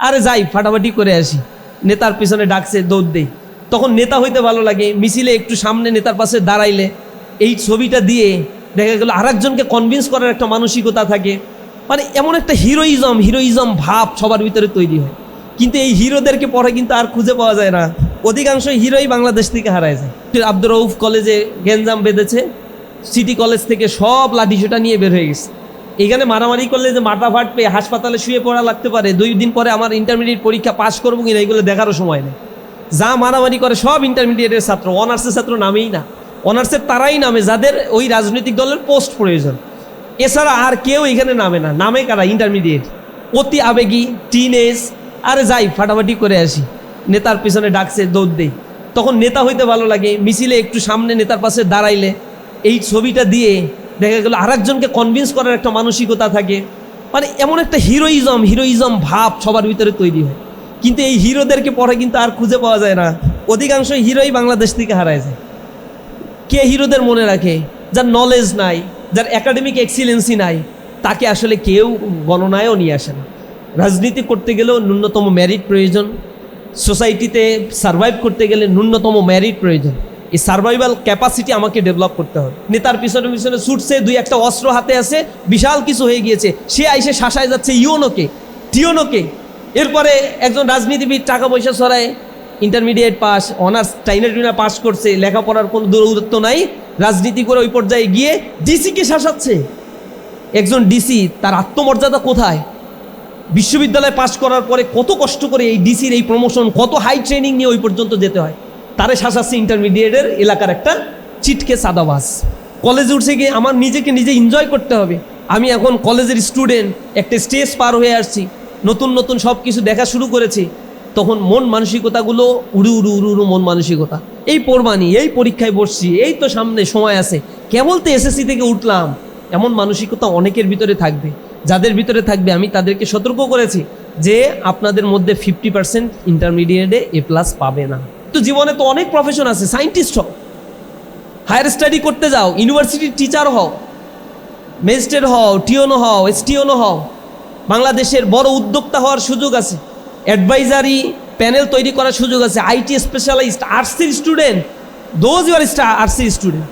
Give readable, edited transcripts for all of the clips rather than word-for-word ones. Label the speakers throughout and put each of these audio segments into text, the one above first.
Speaker 1: আরে যাই ফাটাফাটি করে আসি, নেতার পিছনে ডাকছে দৌড় দেই। তখন নেতা হইতে ভালো লাগে, মিছিলে একটু সামনে নেতার পাশে দাঁড়াইলে এই ছবিটা দিয়ে দেখা গেল আরেকজনকে কনভিন্স করার একটা মানসিকতা থাকে। মানে এমন একটা হিরোইজম ভাব সবার ভিতরে তৈরি হয়। কিন্তু এই হিরোদেরকে পরে কিন্তু আর খুঁজে পাওয়া যায় না, অধিকাংশ হিরোই বাংলাদেশ থেকে হারায় যায়। আব্দুর রউফ কলেজে গ্যাঞ্জাম বেঁধেছে, সিটি কলেজ থেকে সব লাঠিসোঁটা নিয়ে বের হয়ে গেছে। এখানে মারামারি করলে যে মাথা ফাট পেয়ে হাসপাতালে শুয়ে পড়া লাগতে পারে, 2 দিন পরে আমার ইন্টারমিডিয়েট পরীক্ষা পাশ করবো কিনা এগুলো দেখারও সময় নেই। যা মারামারি করে সব ইন্টারমিডিয়েটের ছাত্র, অনার্সের ছাত্র নামেই না। অনার্সের তারাই নামে যাদের ওই রাজনৈতিক দলের পোস্ট প্রয়োজন, এছাড়া আর কেউ এখানে নামে না। নামে কারা? ইন্টারমিডিয়েট, অতি আবেগী, টিনেজ। আরে যাই ফাটাফাটি করে আসি, নেতার পিছনে ডাকছে দৌড় দেই। তখন নেতা হইতে ভালো লাগে, মিছিলে একটু সামনে নেতার পাশে দাঁড়াইলে এই ছবিটা দিয়ে দেখা গেল আরেকজনকে কনভিন্স করার একটা মানসিকতা থাকে। মানে এমন একটা হিরোইজম ভাব সবার ভিতরে তৈরি হয়। কিন্তু এই হিরোদেরকে পরে কিন্তু আর খুঁজে পাওয়া যায় না, অধিকাংশ হিরোই বাংলাদেশ থেকে হারায় যায়। কে হিরোদের মনে রাখে? যার নলেজ নাই, যার একাডেমিক এক্সিলেন্সি নাই, তাকে আসলে কেউ গণনায়ও নিয়ে আসে না। রাজনীতি করতে গেলেও ন্যূনতম মেরিট প্রয়োজন, সোসাইটিতে সার্ভাইভ করতে গেলে ন্যূনতম মেরিট প্রয়োজন। এই সার্ভাইভাল ক্যাপাসিটি আমাকে ডেভেলপ করতে হবে। নেতার পিছনে পিছনে ছুটছে, 2-1টা অস্ত্র হাতে আছে, বিশাল কিছু হয়ে গিয়েছে, সে আইসে শাসায় যাচ্ছে ইউনোকে, টিওনোকে। এরপরে একজন রাজনীতিবিদ টাকা পয়সা ছড়ায়, ইন্টারমিডিয়েট পাস, অনার্স টাইনার পাস করছে, লেখাপড়ার কোনো দূরত্ব নাই, রাজনীতি করে ওই পর্যায়ে গিয়ে ডিসিকে শাসাচ্ছে। একজন ডিসি, তার আত্মমর্যাদা কোথায়? বিশ্ববিদ্যালয় পাশ করার পরে কত কষ্ট করে এই ডিসির এই প্রমোশন, কত হাই ট্রেনিং নিয়ে ওই পর্যন্ত যেতে হয়, তারে শাসাচ্ছে ইন্টারমিডিয়েটের এলাকার একটা চিটকে সাদাবাস। কলেজে উঠছে গিয়ে আমার নিজেকে নিজে এনজয় করতে হবে, আমি এখন কলেজের স্টুডেন্ট, একটা স্টেজ পার হয়ে আসছি, নতুন নতুন সব কিছু দেখা শুরু করেছি। তখন মন মানসিকতাগুলো উড়ু মন মানসিকতা, এই পড়বানি, এই পরীক্ষায় বসছি, এই তো সামনে সময় আছে, কেবল তো এসএসসি থেকে উঠলাম, এমন মানসিকতা অনেকের ভিতরে থাকবে। যাদের ভিতরে থাকবে আমি তাদেরকে সতর্ক করেছি যে আপনাদের মধ্যে 50% ইন্টারমিডিয়েটে A+ পাবে না। তো জীবনে তো অনেক প্রফেশন আছে, সায়েন্টিস্ট হও, হায়ার স্টাডি করতে যাও, ইউনিভার্সিটির টিচার হও, ম্যাজিস্ট্রেট হও, টিওনো হও, এসটিওনো হও, বাংলাদেশের বড় উদ্যোক্তা হওয়ার সুযোগ আছে, অ্যাডভাইজারি প্যানেল তৈরি করার সুযোগ আছে, আইটি স্পেশালিস্ট, আর্টসের স্টুডেন্ট, দোজ ইউ আর আর্টসের স্টুডেন্ট,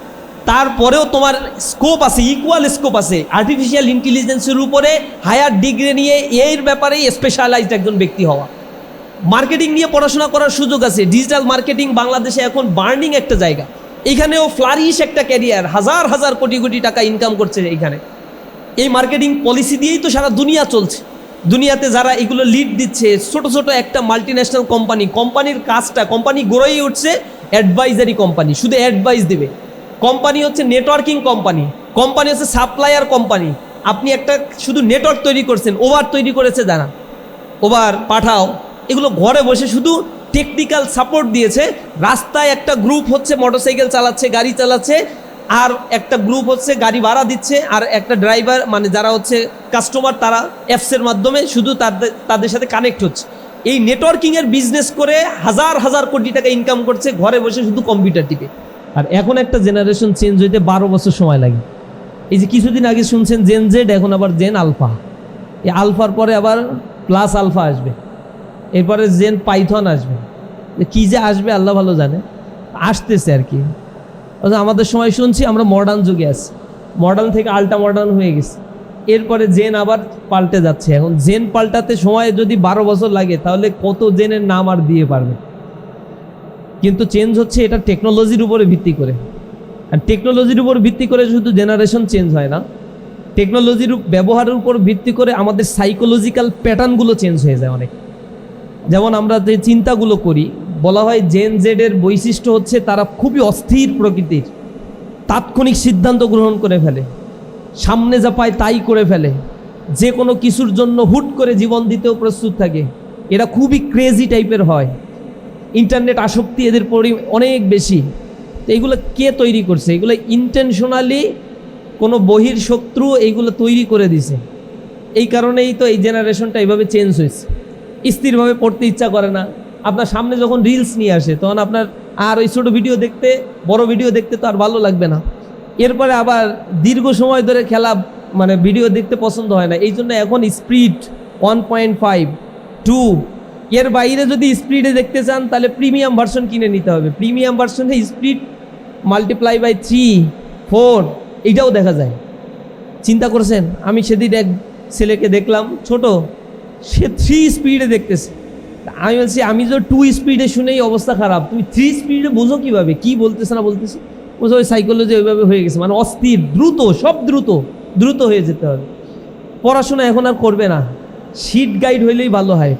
Speaker 1: তারপরেও তোমার স্কোপ আছে, ইকুয়াল স্কোপ আছে। আর্টিফিশিয়াল ইন্টেলিজেন্সের উপরে হায়ার ডিগ্রি নিয়ে এর ব্যাপারেই স্পেশালাইজড একজন ব্যক্তি হওয়া। মার্কেটিং নিয়ে পড়াশোনা করার সুযোগ আছে, ডিজিটাল মার্কেটিং বাংলাদেশে এখন বার্নিং একটা জায়গা, এইখানেও ফ্লারিশ একটা ক্যারিয়ার, হাজার হাজার কোটি কোটি টাকা ইনকাম করছে এইখানে। এই মার্কেটিং পলিসি দিয়েই তো সারা দুনিয়া চলছে। দুনিয়াতে যারা এগুলো লিড দিচ্ছে, ছোট ছোট একটা মাল্টিন্যাশনাল কোম্পানির কাজটা, কোম্পানি গড়েই উঠছে অ্যাডভাইজারি কোম্পানি, শুধু অ্যাডভাইস দেবে। কোম্পানি হচ্ছে নেটওয়ার্কিং কোম্পানি হচ্ছে সাপ্লায়ার কোম্পানি। আপনি একটা শুধু নেটওয়ার্ক তৈরি করছেন, ওভার তৈরি করেছে যারা, ওভার পাঠাও, এগুলো ঘরে বসে শুধু টেকনিক্যাল সাপোর্ট দিয়েছে। রাস্তায় একটা গ্রুপ হচ্ছে মোটরসাইকেল চালাচ্ছে, গাড়ি চালাচ্ছে, আর একটা গ্রুপ হচ্ছে গাড়ি ভাড়া দিচ্ছে, আর একটা ড্রাইভার মানে যারা হচ্ছে কাস্টমার, তারা অ্যাপসের মাধ্যমে শুধু তাদের সাথে কানেক্ট হচ্ছে। এই নেটওয়ার্কিংয়ের বিজনেস করে হাজার হাজার কোটি টাকা ইনকাম করছে ঘরে বসে শুধু কম্পিউটার টিপে। আর এখন একটা জেনারেশন চেঞ্জ হইতে 12 বছর সময় লাগে। এই যে কিছুদিন আগে শুনছেন জেন জেড, এখন আবার জেন আলফা, এই আলফার পরে আবার প্লাস আলফা আসবে, এরপরে জেন পাইথন আসবে, কি যে আসবে আল্লাহ ভালো জানে, আসতেছে আর কি। আমাদের সময় শুনছি আমরা মডার্ন যুগে আছি, মডার্ন থেকে আল্ট্রা মডার্ন হয়ে গেছে, এরপরে জেন আবার পাল্টে যাচ্ছে। এখন জেন পাল্টাতে সময় যদি 12 বছর লাগে, তাহলে কত জেনের নাম আর দিয়ে পারবে। কিন্তু চেঞ্জ হচ্ছে এটা টেকনোলজির উপরে ভিত্তি করে, আর টেকনোলজির উপর ভিত্তি করে শুধু জেনারেশন চেঞ্জ হয় না, টেকনোলজির ব্যবহারের উপর ভিত্তি করে আমাদের সাইকোলজিক্যাল প্যাটার্নগুলো চেঞ্জ হয়ে যায় অনেক। যেমন আমরা যে চিন্তাগুলো করি, বলা হয় জেন জেডের বৈশিষ্ট্য হচ্ছে তারা খুবই অস্থির প্রকৃতির, তাৎক্ষণিক সিদ্ধান্ত গ্রহণ করে ফেলে, সামনে যা পায় তাই করে ফেলে, যে কোনো কিছুর জন্য হুট করে জীবন দিতেও প্রস্তুত থাকে, এরা খুবই ক্রেজি টাইপের হয়, ইন্টারনেট আসক্তি এদের অনেক বেশি। তো এইগুলো কে তৈরি করছে? এগুলো ইন্টেনশনালি কোনো বহির শত্রু এইগুলো তৈরি করে দিছে। এই কারণেই তো এই জেনারেশনটা এইভাবে চেঞ্জ হয়েছে। স্থিরভাবে পড়তে ইচ্ছা করে না, আপনার সামনে যখন রিলস নিয়ে আসে তখন আপনার আর ওই ছোটো ভিডিও দেখতে, বড় ভিডিও দেখতে তো আর ভালো লাগবে না। এরপরে আবার দীর্ঘ সময় ধরে খেলা মানে ভিডিও দেখতে পছন্দ হয় না, এই জন্য এখন স্পিড 1.5 2। এর বাইরে যদি স্পিডে দেখতে চান তাহলে প্রিমিয়াম ভার্সন কিনে নিতে হবে। প্রিমিয়াম ভার্সনে স্পিড মাল্টিপ্লাই বাই 3, 4 এইটাও দেখা যায়। চিন্তা করছেন? আমি সেদিন এক ছেলেকে দেখলাম ছোট, সে 3 স্পিডে দেখতেছে। আমি বলছি আমি তো 2 স্পিডে শুনেই অবস্থা খারাপ, তুমি 3 স্পিডে বোঝো কীভাবে, কী বলতেছে না বলতেছে? বলছে ওই সাইকোলজি ওইভাবে হয়ে গেছে, মানে অস্থির, দ্রুত, সব দ্রুত দ্রুত হয়ে যেতে হবে। পড়াশোনা এখন আর করবে না, শিট গাইড হইলেই ভালো হয়।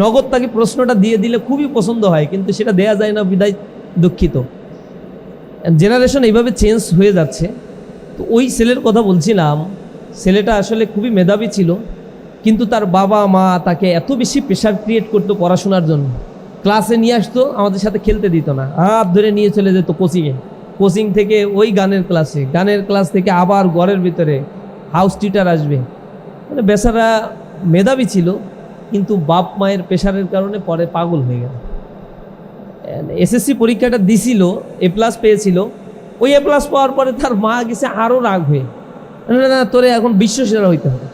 Speaker 1: নগদ তাকে প্রশ্নটা দিয়ে দিলে খুবই পছন্দ হয়, কিন্তু সেটা দেয়া যায় না বিদায় দুঃখিত। জেনারেশন এইভাবে চেঞ্জ হয়ে যাচ্ছে। তো ওই ছেলের কথা বলছিলাম, ছেলেটা আসলে খুবই মেধাবী ছিল, কিন্তু তার বাবা মা তাকে এত বেশি প্রেশার ক্রিয়েট করতো পড়াশোনার জন্য। ক্লাসে নিয়ে আসতো, আমাদের সাথে খেলতে দিত না, হাত ধরে নিয়ে চলে যেত কোচিংয়ে, কোচিং থেকে ওই গানের ক্লাসে, গানের ক্লাস থেকে আবার ঘরের ভিতরে হাউস টিচার আসবে। মানে বেচারা মেধাবী ছিল, কিন্তু বাপ মায়ের প্রেশারের কারণে পরে পাগল হয়ে গেল। এসএসসি পরীক্ষাটা দিছিল, A+ পেয়েছিল। ওই A+ পাওয়ার পরে তার মা গেছে আরও রাগ হয়ে, না তোরে এখন বিশ্বসেরা হইতে হবে।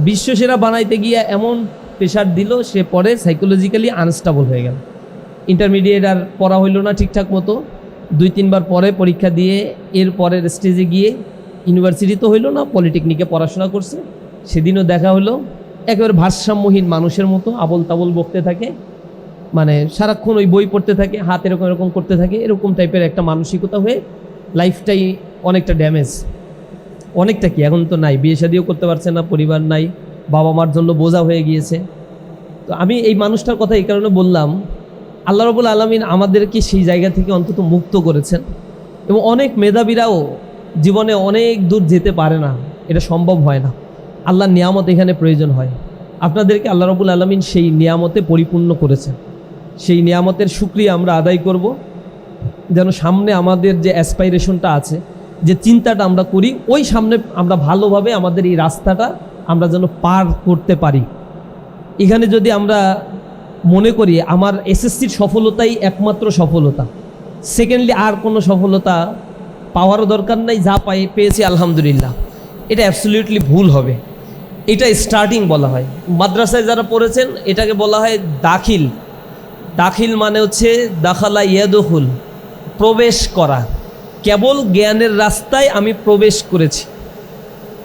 Speaker 1: বিশ্বসেরা বানাইতে গিয়ে এমন প্রেশার দিল, সে পরে সাইকোলজিক্যালি আনস্টেবল হয়ে গেল। ইন্টারমিডিয়েট আর পড়া হইল না ঠিকঠাক মতো, 2-3 বার পরে পরীক্ষা দিয়ে এর পরের স্টেজে গিয়ে ইউনিভার্সিটি তো হইল না, পলিটেকনিকে পড়াশোনা করছে। সেদিনও দেখা হলো, একেবারে ভারসাম্যহীন মানুষের মতো আবল তাবল বকতে থাকে, মানে সারাক্ষণ ওই বই পড়তে থাকে, হাত এরকম এরকম করতে থাকে, এরকম টাইপের একটা মানসিকতা হয়ে লাইফটাই অনেকটা ড্যামেজ। অনেকটা কি, এখন তো নাই, বিয়ে শাদিও করতে পারছে না, পরিবার নাই, বাবা মার জন্য বোঝা হয়ে গিয়েছে। তো আমি এই মানুষটার কথা এই কারণে বললাম, আল্লাহ রাব্বুল আলামিন আমাদেরকে সেই জায়গা থেকে অন্তত মুক্ত করেছেন। এবং অনেক মেধাবীরাও জীবনে অনেক দূর যেতে পারে না, এটা সম্ভব হয় না। আল্লাহর নিয়ামত এখানে প্রয়োজন হয়। আপনাদেরকে আল্লাহ রাব্বুল আলামিন সেই নিয়ামতে পরিপূর্ণ করেছেন। সেই নিয়ামতের শুকরিয়া আমরা আদায় করব, যেন সামনে আমাদের যে অ্যাসপাইরেশনটা আছে, যে চিন্তাটা আমরা করি, ওই সামনে আমরা ভালোভাবে আমাদের এই রাস্তাটা আমরা যেন পার করতে পারি। এখানে যদি আমরা মনে করি আমার এসএসসির সফলতাই একমাত্র সফলতা, সেকেন্ডলি আর কোনো সফলতা পাওয়ারও দরকার নাই, যা পেয়েছি আলহামদুলিল্লাহ, এটা অ্যাবসলিউটলি ভুল হবে। এটা স্টার্টিং বলা হয়। মাদ্রাসায় যারা পড়েছেন এটাকে বলা হয় দাখিল। দাখিল মানে হচ্ছে দাখালা ইয়াদখুল, প্রবেশ করা। কেবল জ্ঞানের রাস্তায় আমি প্রবেশ করেছি,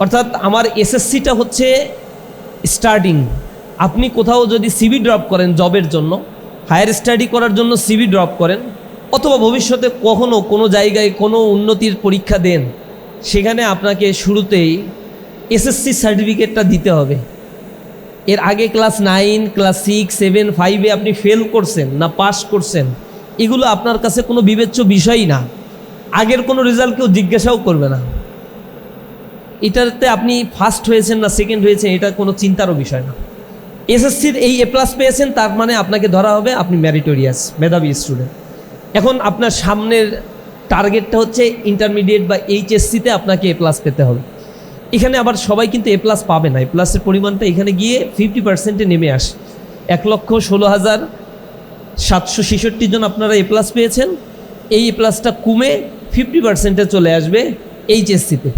Speaker 1: অর্থাৎ আমার এসএসসিটা হচ্ছে স্টার্টিং। আপনি কোথাও যদি সিভি ড্রপ করেন জবের জন্য, হায়ার স্টাডি করার জন্য সিভি ড্রপ করেন, অথবা ভবিষ্যতে কখনো কোনো জায়গায় কোনো উন্নতির পরীক্ষা দেন, সেখানে আপনাকে শুরুতেই এসএসসি সার্টিফিকেটটা দিতে হবে। এর আগে ক্লাস 9, ক্লাস 6, 7, 5-এ আপনি ফেল করছেন না পাস করছেন, এগুলো আপনার কাছে কোনো বিবেচ্য বিষয়ই না। আগের কোনো রেজাল্ট কেউ জিজ্ঞাসাও করবে না। এটাতে আপনি ফার্স্ট হয়েছেন না সেকেন্ড হয়েছেন, এটা কোনো চিন্তারও বিষয় না। এসএসসির এই A+ পেয়েছেন, তার মানে আপনাকে ধরা হবে আপনি মেরিটোরিয়াস, মেধাবী স্টুডেন্ট। এখন আপনার সামনের টার্গেটটা হচ্ছে ইন্টারমিডিয়েট বা এইচএসসিতে আপনাকে A+ পেতে হবে। এখানে আবার সবাই কিন্তু A+ পাবে না। A+-এর পরিমাণটা এখানে গিয়ে 50%-এ নেমে আসে। 1,16,766 জন আপনারা A+ পেয়েছেন, এই A+টা কমে 50%-এ চলে আসবে এইচএসসিতে।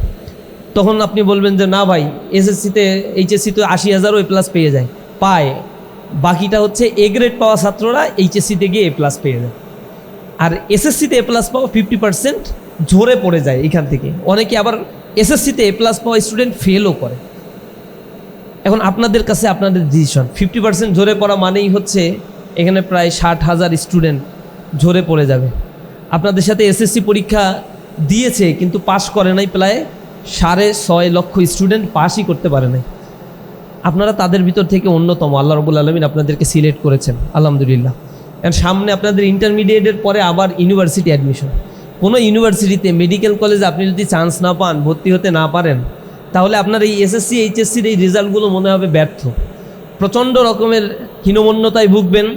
Speaker 1: তখন আপনি বলবেন যে না ভাই, এসএসসিতে এইচএসসিতে 80,000ও A+ পেয়ে যায়, পায়। বাকিটা হচ্ছে A গ্রেড পাওয়া ছাত্ররা এইচএসসিতে গিয়ে A+ পেয়ে যায়। আর এসএসসিতে A+ পাওয়া 50% ঝরে পড়ে যায় এখান থেকে। অনেকে আবার এসএসসিতে A+ পাওয়া স্টুডেন্ট ফেলও করে। এখন আপনাদের কাছে আপনাদের ডিসিশন। 50% ঝরে পড়া মানেই হচ্ছে এখানে প্রায় 60,000 স্টুডেন্ট ঝরে পড়ে যাবে। আপনাদের সাথে এসএসসি পরীক্ষা দিয়েছে কিন্তু পাস করে নাই, প্রায় 6.5 লক্ষ স্টুডেন্ট পাসই করতে পারে নাই। আপনারা তাদের ভিতর থেকে অন্যতম। আল্লাহ রাব্বুল আলামিন আপনাদেরকে সিলেক্ট করেছেন, আলহামদুলিল্লাহ। কারণ সামনে আপনাদের ইন্টারমিডিয়েটের পরে আবার ইউনিভার্সিটি অ্যাডমিশন। কোনো ইউনিভার্সিটিতে, মেডিকেল কলেজে আপনি যদি চান্স না পান, ভর্তি হতে না পারেন, তাহলে আপনার এই এসএসসি এইচএসসির এই রেজাল্টগুলো মনে হবে ব্যর্থ। প্রচণ্ড রকমের হীনমন্যতায় ভুগবেন।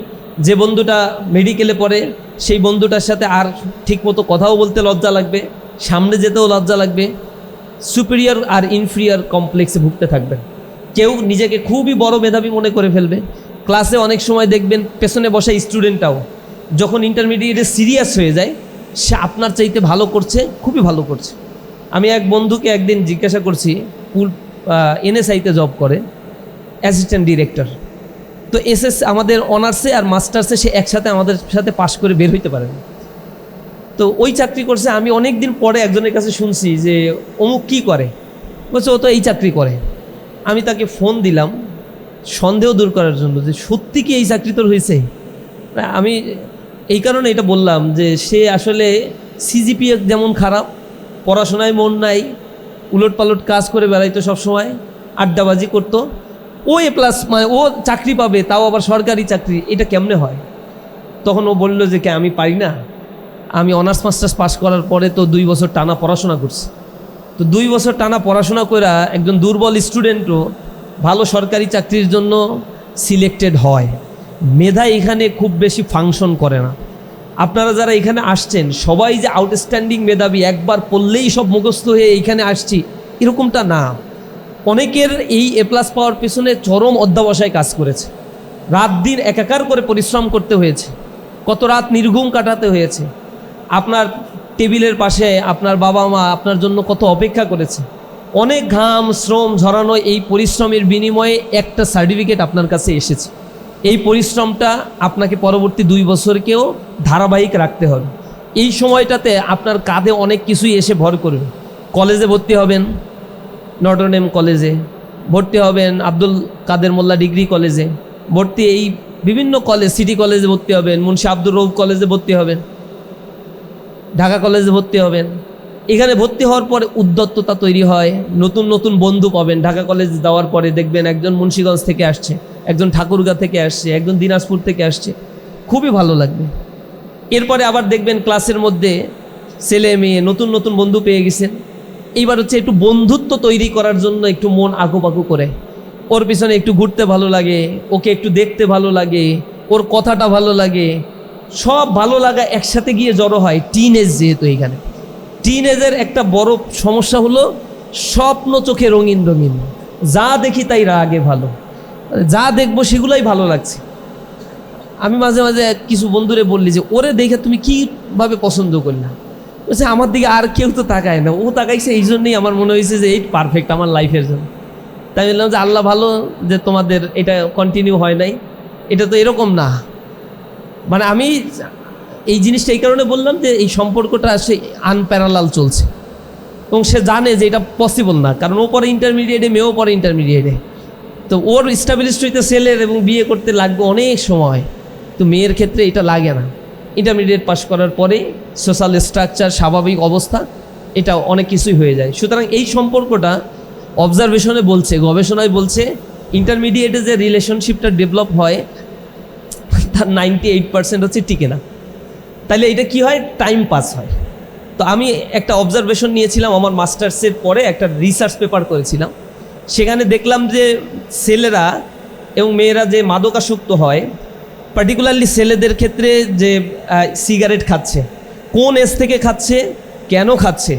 Speaker 1: যে বন্ধুটা মেডিকেলে পড়ে সেই বন্ধুটার সাথে আর ঠিকমতো কথাও বলতে লজ্জা লাগবে, সামনে যেতেও লজ্জা লাগবে। সুপিরিয়র আর ইনফিরিয়র কমপ্লেক্সে ভুগতে থাকবেন। কেউ নিজেকে খুবই বড় মেধাবী মনে করে ফেলবে। ক্লাসে অনেক সময় দেখবেন পেছনে বসা স্টুডেন্টটাও যখন ইন্টারমিডিয়েটে সিরিয়াস হয়ে যায়, সে আপনার চাইতে ভালো করছে, খুবই ভালো করছে। আমি এক বন্ধুকে একদিন জিজ্ঞাসা করছি, এনএসআইতে জব করে, অ্যাসিস্ট্যান্ট ডিরেক্টর। তো এসএস আমাদের অনার্সে আর মাস্টার্সে সে একসাথে আমাদের সাথে পাশ করে বের হইতে পারে না। তো ওই চাকরি করছে। আমি অনেক দিন পরে একজনের কাছে শুনছি যে অমুক কী করে, বলছে ও তো এই চাকরি করে। আমি তাকে ফোন দিলাম সন্দেহ দূর করার জন্য যে সত্যি কি এই চাকরি তোর হয়েছে। আমি এই কারণে এটা বললাম যে সে আসলে সিজিপিএ যেমন খারাপ, পড়াশোনায় মন নাই, উলট পালট কাজ করে বেড়াইতো সবসময়, আড্ডাবাজি করতো, ও এ প্লাস মানে ও চাকরি পাবে, তাও আবার সরকারি চাকরি, এটা কেমনে হয়? তখন ও বললো যে কে আমি পারি না, আমি অনার্স মাস্টার্স পাস করার পরে তো 2 বছর টানা পড়াশোনা করছি। তো 2 বছর টানা পড়াশোনা করে একজন দুর্বল স্টুডেন্টও ভালো সরকারি চাকরির জন্য সিলেক্টেড হয়। মেধা এখানে খুব বেশি ফাংশন করে না। আপনারা যারা এখানে আসছেন সবাই যে আউটস্ট্যান্ডিং মেধাবী, একবার পড়লেই সব মুখস্থ হয়ে এইখানে আসছি এরকমটা না। অনেকের এই এ প্লাস পাওয়ার পেছনে চরম অধ্যবসায় কাজ করেছে, রাত দিন একাকার করে পরিশ্রম করতে হয়েছে, কত রাত নির্ঘুম কাটাতে হয়েছে। আপনার টেবিলের পাশে আপনার বাবা মা আপনার জন্য কত অপেক্ষা করেছে, অনেক ঘাম শ্রম ঝরানো এই পরিশ্রমের বিনিময়ে একটা সার্টিফিকেট আপনার কাছে এসেছে। এই পরিশ্রমটা আপনাকে পরবর্তী 2 বছরকেও ধারাবাহিক রাখতে হবে। এই সময়টাতে আপনার কাঁধে অনেক কিছুই এসে ভর করবে। কলেজে ভর্তি হবেন, নটরডেম কলেজে ভর্তি হবেন, আব্দুল কাদের মোল্লা ডিগ্রি কলেজে ভর্তি, এই বিভিন্ন কলেজ, সিটি কলেজে ভর্তি হবেন, মুন্সি আব্দুর রউফ কলেজে ভর্তি হবেন, ঢাকা কলেজে ভর্তি হবেন। এখানে ভর্তি হওয়ার পরে উদ্যত্ততা তৈরি হয়, নতুন নতুন বন্ধু পাবেন। ঢাকা কলেজ যাওয়ার পরে দেখবেন একজন মুন্সিগঞ্জ থেকে আসছে, একজন ঠাকুরগাঁ থেকে আসছে, একজন দিনাজপুর থেকে আসছে, খুবই ভালো লাগবে। এরপরে আবার দেখবেন ক্লাসের মধ্যে ছেলে মেয়ে নতুন নতুন বন্ধু পেয়ে গেছেন। এইবার হচ্ছে একটু বন্ধুত্ব তৈরি করার জন্য একটু মন আঁকুপাকু করে, ওর পিছনে একটু ঘুরতে ভালো লাগে, ওকে একটু দেখতে ভালো লাগে, ওর কথাটা ভালো লাগে, সব ভালো লাগা একসাথে গিয়ে জড়ো হয়। টিনেজ যেহেতু, এইখানে টিনেজের একটা বড় সমস্যা হলো স্বপ্ন চোখে রঙিন রঙিন, যা দেখি তাই আগে ভালো, যা দেখবো সেগুলাই ভালো লাগছে। আমি মাঝে মাঝে কিছু বন্ধুরে বললি যে ওরে দেখে তুমি কীভাবে পছন্দ করলা, বলছে আমার দিকে আর কেউ তো তাকায় না, ও তাকাইছে, এই জন্যই আমার মনে হয়েছে যে এই পারফেক্ট আমার লাইফের জন্য। তাই বললাম যে আল্লাহ ভালো যে তোমাদের এটা কন্টিনিউ হয় নাই, এটা তো এরকম না। মানে আমি এই জিনিসটা এই কারণে বললাম যে এই সম্পর্কটা সে আনপ্যারালাল চলছে এবং সে জানে যে এটা পসিবল না, কারণ ও পরে ইন্টারমিডিয়েটে, মেয়েও পরে ইন্টারমিডিয়েটে। তো ওর স্টাবলিশড হইতে ছেলের এবং বিয়ে করতে লাগবে অনেক সময়, তো মেয়ের ক্ষেত্রে এটা লাগে না। ইন্টারমিডিয়েট পাস করার পরে সোশ্যাল স্ট্রাকচার, স্বাভাবিক অবস্থা, এটা অনেক কিছুই হয়ে যায়। সুতরাং এই সম্পর্কটা অবজারভেশনে বলছে, গবেষণায় বলছে, ইন্টারমিডিয়েটে যে রিলেশনশিপটা ডেভেলপ হয় তার 98% হচ্ছে টিকে না। তাহলে এটা কি হয়? টাইম পাস হয়। তো আমি একটা অবজারভেশন নিয়েছিলাম আমার মাস্টার্সের পরে, একটা রিসার্চ পেপার করেছিলাম। সেখানে দেখলাম যে ছেলেরা এবং মেয়েরা যে মাদকাসক্ত হয়, পার্টিকুলারলি ছেলেদের ক্ষেত্রে যে সিগারেট খাচ্ছে, কোন এজ থেকে খাচ্ছে, কেন খাচ্ছে,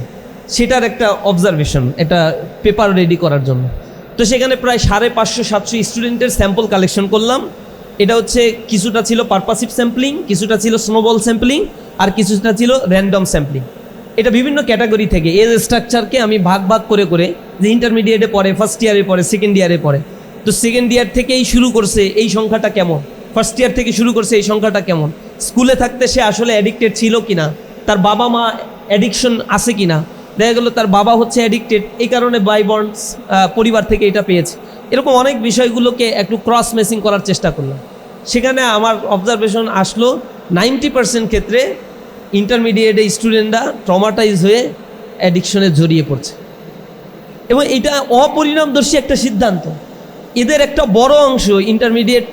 Speaker 1: সেটার একটা অবজারভেশন, এটা পেপার রেডি করার জন্য। তো সেখানে প্রায় 550-700 স্টুডেন্টের স্যাম্পল কালেকশন করলাম। এটা হচ্ছে কিছুটা ছিল পারপাসিভ স্যাম্পলিং, কিছুটা ছিল স্নোবল স্যাম্পলিং, আর কিছুটা ছিল র্যান্ডম স্যাম্পলিং। এটা বিভিন্ন ক্যাটাগরি থেকে এজ স্ট্রাকচারকে আমি ভাগ ভাগ করে করে, যে ইন্টারমিডিয়েটে পড়ে, ফার্স্ট ইয়ারে পড়ে, সেকেন্ড ইয়ারে পড়ে, তো সেকেন্ড ইয়ার থেকেই শুরু করছে এই সংখ্যাটা কেমন, ফার্স্ট ইয়ার থেকে শুরু করছে এই সংখ্যাটা কেমন, স্কুলে থাকতে সে আসলে অ্যাডিক্টেড ছিল কিনা, তার বাবা মা অ্যাডিকশন আছে কিনা, দেখা গেলো তার বাবা হচ্ছে অ্যাডিক্টেড, এই কারণে বাই বন্ডস পরিবার থেকে এটা পেয়েছে। এরকম অনেক বিষয়গুলোকে একটু ক্রস ম্যাচিং করার চেষ্টা করলাম। সেখানে আমার অবজারভেশন আসলো 90% ক্ষেত্রে ইন্টারমিডিয়েটে স্টুডেন্টরা ট্রমাটাইজ হয়ে অ্যাডিকশনে জড়িয়ে পড়ছে। এবং এটা অপরিণামদর্শী একটা সিদ্ধান্ত। এদের একটা বড় অংশ ইন্টারমিডিয়েট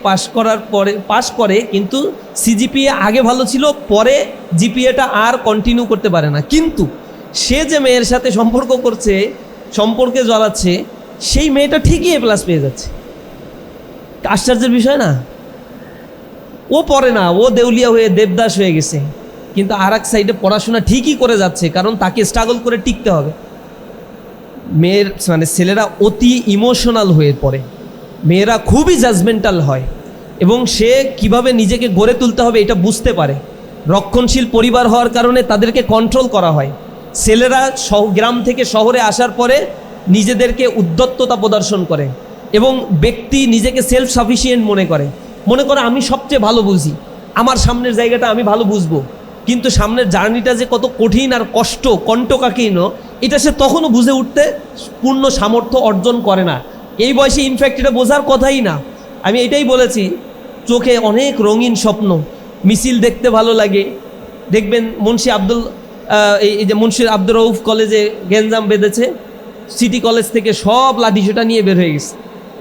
Speaker 1: পাস করে, কিন্তু সিজিপিএ আগে ভালো ছিল, পরে জিপিএটা আর কন্টিনিউ করতে পারে না। কিন্তু সে যে মেয়ের সাথে সম্পর্ক করছে, সম্পর্কে জড়াচ্ছে, সেই মেয়েটা ঠিকই এ প্লাস পেয়ে যাচ্ছে। আশ্চর্যের বিষয় না? ও পড়ে না, ও দেউলিয়া হয়ে দেবদাস হয়ে গেছে, কিন্তু আর এক সাইডে পড়াশোনা ঠিকই করে যাচ্ছে, কারণ তাকে স্ট্রাগল করে টিকতে হবে। মেয়ের মানে ছেলেরা অতি ইমোশনাল হয়ে পড়ে, মেয়েরা খুবই জাজমেন্টাল হয়, এবং সে কিভাবে নিজেকে গড়ে তুলতে হবে এটা বুঝতে পারে। রক্ষণশীল পরিবার হওয়ার কারণে তাদেরকে কন্ট্রোল করা হয়। ছেলেরা গ্রাম থেকে শহরে আসার পরে নিজেদেরকে উদ্যত্ততা প্রদর্শন করে এবং ব্যক্তি নিজেকে সেলফ সাফিসিয়েন্ট মনে করে, মনে করো আমি সবচেয়ে ভালো বুঝি, আমার সামনের জায়গাটা আমি ভালো বুঝবো, কিন্তু সামনের জার্নিটা যে কত কঠিন আর কষ্ট কণ্টকাকীর্ণ এটা সে তখনও বুঝে উঠতে পূর্ণ সামর্থ্য অর্জন করে না। এই বয়সে ইনফ্যাক্ট এটা বোঝার কথাই না। আমি এটাই বলেছি, চোখে অনেক রঙিন স্বপ্ন, মিছিল দেখতে ভালো লাগে। দেখবেন এই যে মুন্সি আব্দুর রউফ কলেজে গ্যাঞ্জাম বেঁধেছে, সিটি কলেজ থেকে সব লাঠিসোঁটা নিয়ে বের হয়ে গেছে।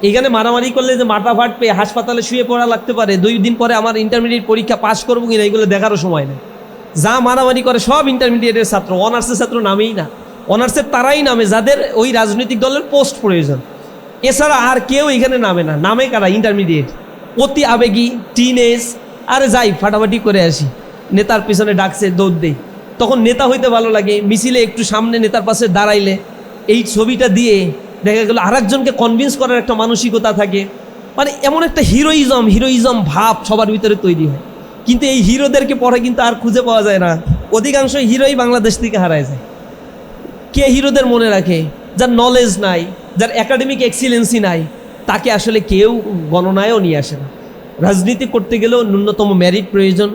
Speaker 1: এখানে মারামারি করলে যে মাথা ফাট পেয়ে হাসপাতালে শুয়ে পড়া লাগতে পারে, 2 দিন পরে আমার ইন্টারমিডিয়েট পরীক্ষা পাশ করবো কিনা এগুলো দেখারও সময় নেই। যা মারামারি করে সব ইন্টারমিডিয়েটের ছাত্র, অনার্সের ছাত্র নামেই না। অনার্সের তারাই নামে যাদের ওই রাজনৈতিক দলের পোস্ট প্রয়োজন, এছাড়া আর কেউ এখানে নামে না। নামে কারা? ইন্টারমিডিয়েট, অতি আবেগী, টিনেজ। আরে যাই ফাটাফাটি করে আসি, নেতার পিছনে ডাকছে দৌড় দেই। তখন নেতা হইতে ভালো লাগে, মিছিলে একটু সামনে নেতার পাশে দাঁড়াইলে এই ছবিটা দিয়ে দেখা গেল আরেকজনকে কনভিন্স করার একটা মানসিকতা থাকে। মানে এমন একটা হিরোইজম ভাব সবার ভিতরে তৈরি হয়। কিন্তু এই হিরোদেরকে পরে কিন্তু আর খুঁজে পাওয়া যায় না। অধিকাংশ হিরোই বাংলাদেশ থেকে হারায় যায়। কে হিরোদের মনে রাখে? যার নলেজ নাই, যার একাডেমিক এক্সিলেন্সি নাই, তাকে আসলে কেউ গণনায়ও নিয়ে আসে না। রাজনীতি করতে গেলেও ন্যূনতম মেরিট প্রয়োজন,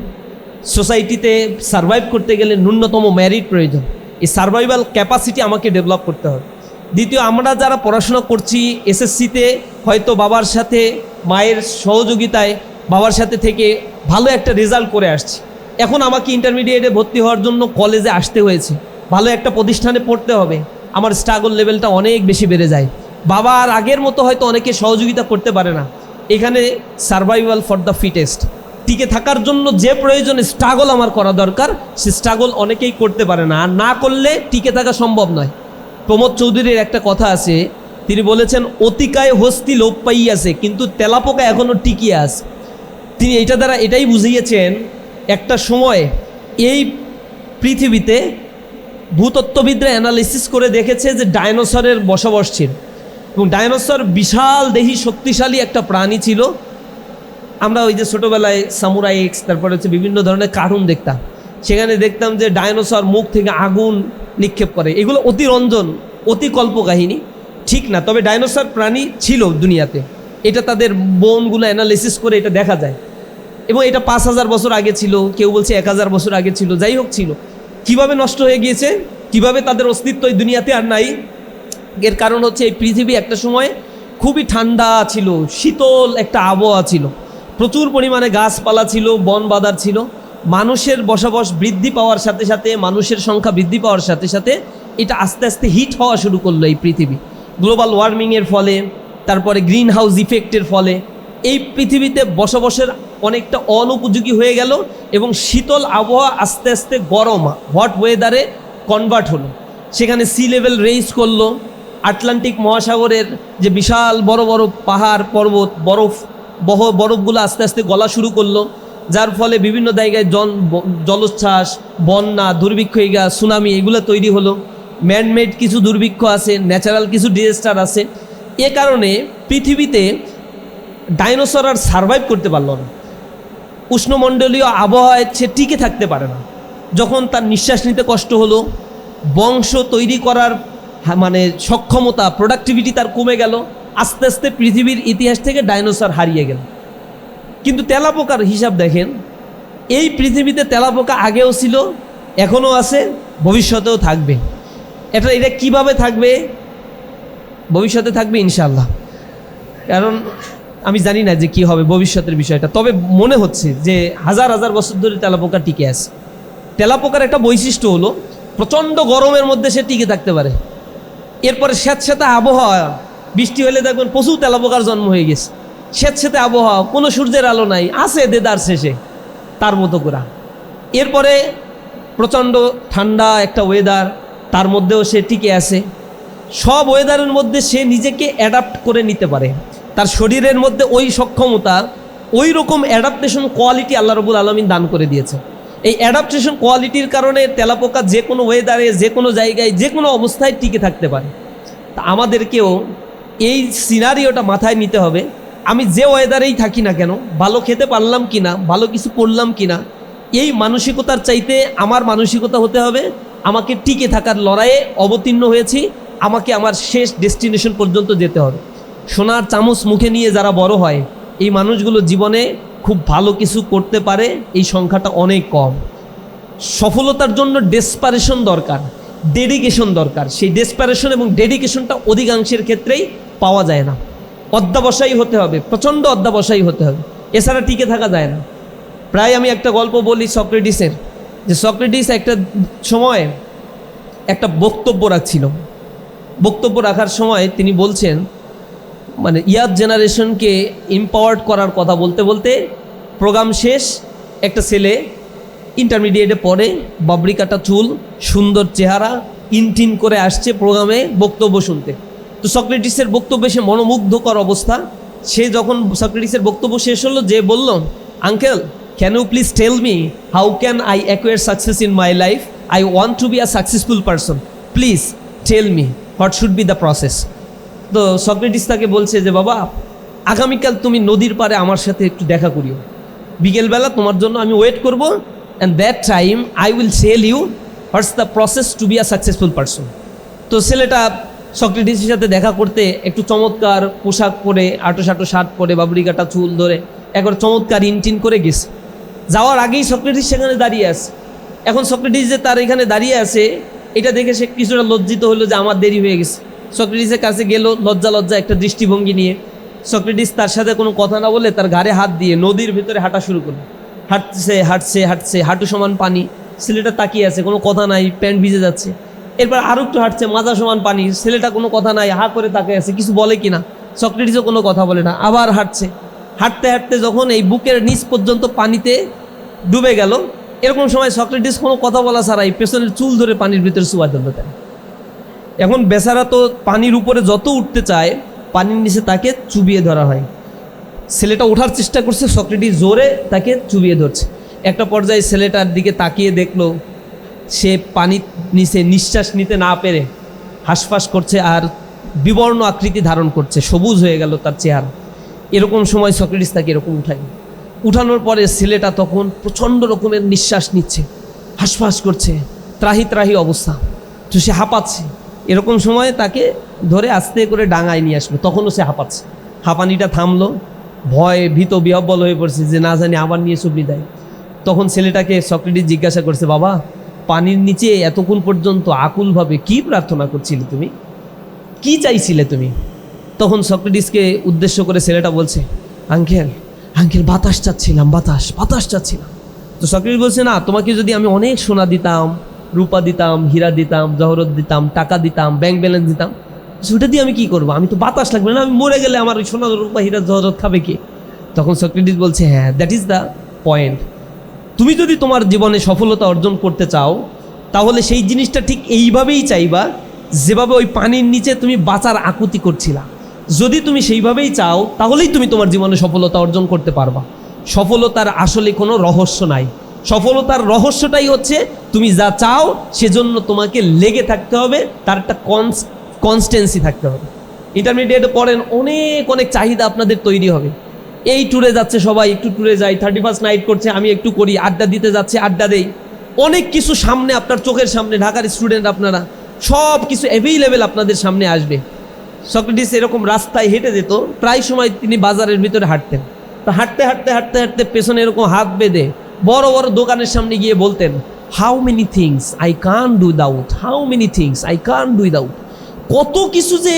Speaker 1: সোসাইটিতে সার্ভাইভ করতে গেলে ন্যূনতম মেরিট প্রয়োজন। এই সার্ভাইভাল ক্যাপাসিটি আমাকে ডেভেলপ করতে হবে। দ্বিতীয়, আমরা যারা পড়াশোনা করছি এসএসসিতে হয়তো বাবার সাথে মায়ের সহযোগিতায় বাবার সাথে থেকে ভালো একটা রেজাল্ট করে আসছি, এখন আমাকে ইন্টারমিডিয়েটে ভর্তি হওয়ার জন্য কলেজে আসতে হয়েছে, ভালো একটা প্রতিষ্ঠানে পড়তে হবে, আমার স্ট্রাগল লেভেলটা অনেক বেশি বেড়ে যায়। বাবা আর আগের মতো হয়তো অনেকে সহযোগিতা করতে পারে না। এখানে সার্ভাইভাল ফর দ্য ফিটেস্ট, টিকে থাকার জন্য যে প্রয়োজনে স্ট্রাগল আমার করা দরকার, সে স্ট্রাগল অনেকেই করতে পারে না, আর না করলে টিকে থাকা সম্ভব নয়। প্রমোদ চৌধুরীর একটা কথা আছে, তিনি বলেছেন, অতিকায় হস্তি লোপ পাইয়াছে কিন্তু তেলাপোকা এখনও টিকিয়ে আছে। তিনি এইটা দ্বারা এটাই বুঝিয়েছেন, একটা সময় এই পৃথিবীতে ভূতত্ত্ববিদরা অ্যানালিসিস করে দেখেছে যে ডায়নোসরের বসবাস ছিল, এবং ডায়নোসর বিশাল দেহি শক্তিশালী একটা প্রাণী ছিল। আমরা ওই যে ছোটোবেলায় সামুরাই এক্স, তারপরে হচ্ছে বিভিন্ন ধরনের কার্টুন দেখতাম, সেখানে দেখতাম যে ডায়নোসর মুখ থেকে আগুন নিক্ষেপ করে। এগুলো অতি রঞ্জন, অতি কল্পকাহিনী, ঠিক না। তবে ডায়নোসর প্রাণী ছিল দুনিয়াতে, এটা তাদের বোনগুলো অ্যানালিসিস করে এটা দেখা যায়। এবং এটা 5000 বছর আগে ছিল, কেউ বলছে 1000 বছর আগে ছিল, যাই হোক ছিল। কিভাবে নষ্ট হয়ে গিয়েছে, কিভাবে তাদের অস্তিত্ব এই দুনিয়াতে আর নাই? এর কারণ হচ্ছে এই পৃথিবী একটা সময় খুবই ঠান্ডা ছিল, শীতল একটা আবহাওয়া ছিল, প্রচুর পরিমাণে গাছপালা ছিল, বন বাদার ছিল। মানুষের বসবাস বৃদ্ধি পাওয়ার সাথে সাথে, মানুষের সংখ্যা বৃদ্ধি পাওয়ার সাথে সাথে এটা আস্তে আস্তে হিট হওয়া শুরু করলো। এই পৃথিবী গ্লোবাল ওয়ার্মিংয়ের ফলে, তারপরে গ্রিন হাউস ইফেক্টের ফলে এই পৃথিবীতে বসবাসের অনেকটা অনুপযোগী হয়ে গেল, এবং শীতল আবহাওয়া আস্তে আস্তে গরম হট ওয়েদারে কনভার্ট হলো। সেখানে সি লেভেল রেইজ করলো, আটলান্টিক মহাসাগরের যে বিশাল বড় বড় পাহাড় পর্বত, বরফগুলো আস্তে আস্তে গলা শুরু করলো, যার ফলে বিভিন্ন জায়গায় জলোচ্ছ্বাস, বন্যা, দুর্ভিক্ষ, সুনামি এগুলো তৈরি হলো। ম্যানমেড কিছু দুর্ভিক্ষ আছে, ন্যাচারাল কিছু ডিজাস্টার আছে। এ কারণে পৃথিবীতে ডাইনোসর আর সার্ভাইভ করতে পারলো না। উষ্ণমণ্ডলীয় আবহাওয়ায় সে টিকে থাকতে পারে না। যখন তার নিঃশ্বাস নিতে কষ্ট হলো, বংশ তৈরি করার মানে সক্ষমতা, প্রোডাক্টিভিটি তার কমে গেল, আস্তে আস্তে পৃথিবীর ইতিহাস থেকে ডাইনোসর হারিয়ে গেল। কিন্তু তেলাপোকার হিসাব দেখেন, এই পৃথিবীতে তেলাপোকা আগেও ছিল, এখনও আছে, ভবিষ্যতেও থাকবে। এটা কিভাবে থাকবে? ভবিষ্যতে থাকবে ইনশাআল্লাহ, কারণ আমি জানি না যে কি হবে ভবিষ্যতের বিষয়টা। তবে মনে হচ্ছে যে হাজার হাজার বছর ধরে তেলাপোকা টিকে আছে। তেলাপোকার একটা বৈশিষ্ট্য হলো, প্রচণ্ড গরমের মধ্যে সে টিকে থাকতে পারে। এরপরে স্যাঁতস্যাঁতে আবহাওয়া, বৃষ্টি হলে দেখবেন প্রচুর তেলাপোকার জন্ম হয়ে গেছে। স্যাঁতস্যাঁতে আবহাওয়া, কোনো সূর্যের আলো নাই, আছে দেদার শেষে তার মতো করা। এরপরে প্রচণ্ড ঠান্ডা একটা ওয়েদার, তার মধ্যেও সে টিকে আছে। সব ওয়েদারের মধ্যে সে নিজেকে অ্যাডাপ্ট করে নিতে পারে। তার শরীরের মধ্যে ওই সক্ষমতা, ওই রকম অ্যাডাপ্টেশন কোয়ালিটি আল্লাহ রাব্বুল আলামিন দান করে দিয়েছে। এই অ্যাডাপ্টেশন কোয়ালিটির কারণে তেলাপোকা যে কোনো ওয়েদারে, যে কোনো জায়গায়, যে কোনো অবস্থায় টিকে থাকতে পারে। তা আমাদেরকেও এই সিনারিওটা মাথায় নিতে হবে। আমি যে ওয়েদারেই থাকি না কেন, ভালো খেতে পারলাম কি না, ভালো কিছু করলাম কি না, এই মানসিকতার চাইতে আমার মানসিকতা হতে হবে, আমাকে টিকে থাকার লড়াইয়ে অবতীর্ণ হয়েছি, আমাকে আমার শেষ ডেস্টিনেশন পর্যন্ত যেতে হবে। সোনার চামচ মুখে নিয়ে যারা বড় হয়, এই মানুষগুলো জীবনে খুব ভালো কিছু করতে পারে এই সংখ্যাটা অনেক কম। সফলতার জন্য ডেসপারেশন দরকার, ডেডিকেশন দরকার। সেই ডেসপারেশন এবং ডেডিকেশনটা অধিকাংশের ক্ষেত্রেই পাওয়া যায় না। অধ্যাবসায়ী হতে হবে, প্রচণ্ড অধ্যাবসায়ী হতে হবে, এছাড়া টিকে থাকা যায় না। প্রায় আমি একটা গল্প বলি সক্রেটিসের, যে সক্রেটিস একটা সময় একটা বক্তব্য রাখছিল। বক্তব্য রাখার সময় তিনি বলছেন, মানে ইয়ার জেনারেশনকে এম্পাওয়ার্ড করার কথা বলতে বলতে প্রোগ্রাম শেষ, একটা ছেলে ইন্টারমিডিয়েটে পড়ে, বাবরি কাটা চুল, সুন্দর চেহারা, ইনটিন করে আসছে প্রোগ্রামে বক্তব্য শুনতে। তো সক্রেটিসের বক্তব্যে সে মনোমুগ্ধকর অবস্থা। সে যখন সক্রেটিসের বক্তব্য শেষ হলো, যে বলল, uncle, can you please tell me how can I acquire success in my life? I want to be a successful person, please tell me what should be the process. তো সক্রেটিস তাকে বলছে যে, বাবা, আগামীকাল তুমি নদীর পাড়ে আমার সাথে একটু দেখা করিও, বিকেলবেলা তোমার জন্য আমি ওয়েট করবো, and that time I will tell you what's the process to be a successful person. তো ছেলেটা সক্রেটিসের সাথে দেখা করতে একটু চমৎকার পোশাক পরে, আটো শার্ট পরে, বাবরি কাটা চুল ধরে একবার চমৎকার ইনটিন করে গেছে। যাওয়ার আগেই সক্রেটিস সেখানে দাঁড়িয়ে আছে। এখন সক্রেটিস যে তার এখানে দাঁড়িয়ে আছে, এটা দেখে সে কিছুটা লজ্জিত হলো যে আমার দেরি হয়ে গেছে। সক্রেটিসের কাছে গেল লজ্জা একটা দৃষ্টিভঙ্গি নিয়ে। সক্রেটিস তার সাথে কোনো কথা না বলে তার ঘাড়ে হাত দিয়ে নদীর ভিতরে হাঁটা শুরু করলো। হাঁটছে, হাঁটু সমান পানি। ছেলেটা তাকিয়ে আছে, কোনো কথা নাই, প্যান্ট ভিজে যাচ্ছে। এরপর আরও একটু হাঁটছে, মাজা সমান পানি। ছেলেটা কোনো কথা নাই, হা করে তাকিয়ে আছে, কিছু বলে কিনা। সক্রেটিসও কোনো কথা বলে না। আবার হাঁটতে যখন এই বুকের নিচ পর্যন্ত পানিতে ডুবে গেল, এরকম সময় সক্রেটিস কোনো কথা বলা ছাড়াই পেছনের চুল ধরে পানির ভিতরে চুয়া দিল। এখন বেচারা তো পানির উপরে যত উঠতে চায়, পানির নিচে তাকে চুবিয়ে ধরা হয়। ছেলেটা ওঠার চেষ্টা করছে, সক্রেটিস জোরে তাকে চুবিয়ে ধরছে। একটা পর্যায়ে ছেলেটার দিকে তাকিয়ে দেখলো সে পানির নিচে নিঃশ্বাস নিতে না পেরে হাঁসফাঁস করছে আর বিবর্ণ আকৃতি ধারণ করছে, সবুজ হয়ে গেল তার চেহারা। এরকম সময় সক্রেটিস তাকে এরকম উঠানোর পরে ছেলেটা তখন প্রচণ্ড রকমের নিঃশ্বাস নিচ্ছে, হাঁসফাঁস করছে, ত্রাহি অবস্থা। তো সে হাঁপাচ্ছে। এরকম সময় তাকে ধরে আস্তে করে ডাঙায় নিয়ে আসবে, তখনও সে হাঁপাচ্ছে। হাঁপানিটা থামলো, ভয় ভীত বিহ্বল হয়ে পড়ছে যে না জানি আবার নিয়ে চুবড়ি দেয়। তখন ছেলেটাকে সক্রেটিস জিজ্ঞাসা করছে, বাবা, পানির নিচে এতক্ষণ পর্যন্ত আকুলভাবে কি প্রার্থনা করছিলে তুমি, কি চাইছিলে তুমি? তখন সক্রেটিসকে উদ্দেশ্য করে ছেলেটা বলছে, আঙ্কেল বাতাস চাচ্ছিলাম, বাতাস চাচ্ছিলাম। তো সক্রেটিস বলছে, না, তোমাকে যদি আমি অনেক সোনা দিতাম, রূপা দিতাম, হীরা দিতাম, জহরত দিতাম, টাকা দিতাম, ব্যাংক ব্যালেন্স দিতাম, সেটা দিয়ে আমি কি করবো? আমি তো বাতাস লাগবে না, আমি মরে গেলে আমার ওই সোনা রূপা হীরা জহরত খাবে কে? তখন সক্রেটিস বলছে, হ্যাঁ, দ্যাট ইজ দ্য পয়েন্ট। তুমি যদি তোমার জীবনে সফলতা অর্জন করতে চাও, তাহলে সেই জিনিসটা ঠিক এইভাবেই চাইবা যেভাবে ওই পানির নিচে তুমি বাঁচার আকুতি করছিলা। যদি তুমি সেইভাবেই চাও, তাহলেই তুমি তোমার জীবনে সফলতা অর্জন করতে পারবা। সফলতার আসলে কোনো রহস্য নাই। সফলতার রহস্যটাই হচ্ছে তুমি যা চাও সেজন্য তোমাকে লেগে থাকতে হবে, তার একটা কনস্টেন্সি থাকতে হবে। ইন্টারমিডিয়েটে পড়েন, অনেক চাহিদা আপনাদের তৈরি হবে। এই ট্যুরে যাচ্ছে সবাই, একটু ট্যুরে যাই, 31st নাইট করছে, আমি একটু করি, আড্ডা দিতে যাচ্ছে, আড্ডা দেই। অনেক কিছু সামনে, আপনার চোখের সামনে, ঢাকার স্টুডেন্ট আপনারা, সব কিছু অ্যাভেইলেবল আপনাদের সামনে আসবে। সক্রেটিস এরকম রাস্তায় হেঁটে যেত, প্রায় সময় তিনি বাজারের ভিতরে হাঁটতেন। তো হাঁটতে পেছনে এরকম হাত বেঁধে বড় বড় দোকানের সামনে গিয়ে বলতেন, হাউ মেনি থিংস আই কান do without, how many things I কান ডু উইদাউট। কত কিছু যে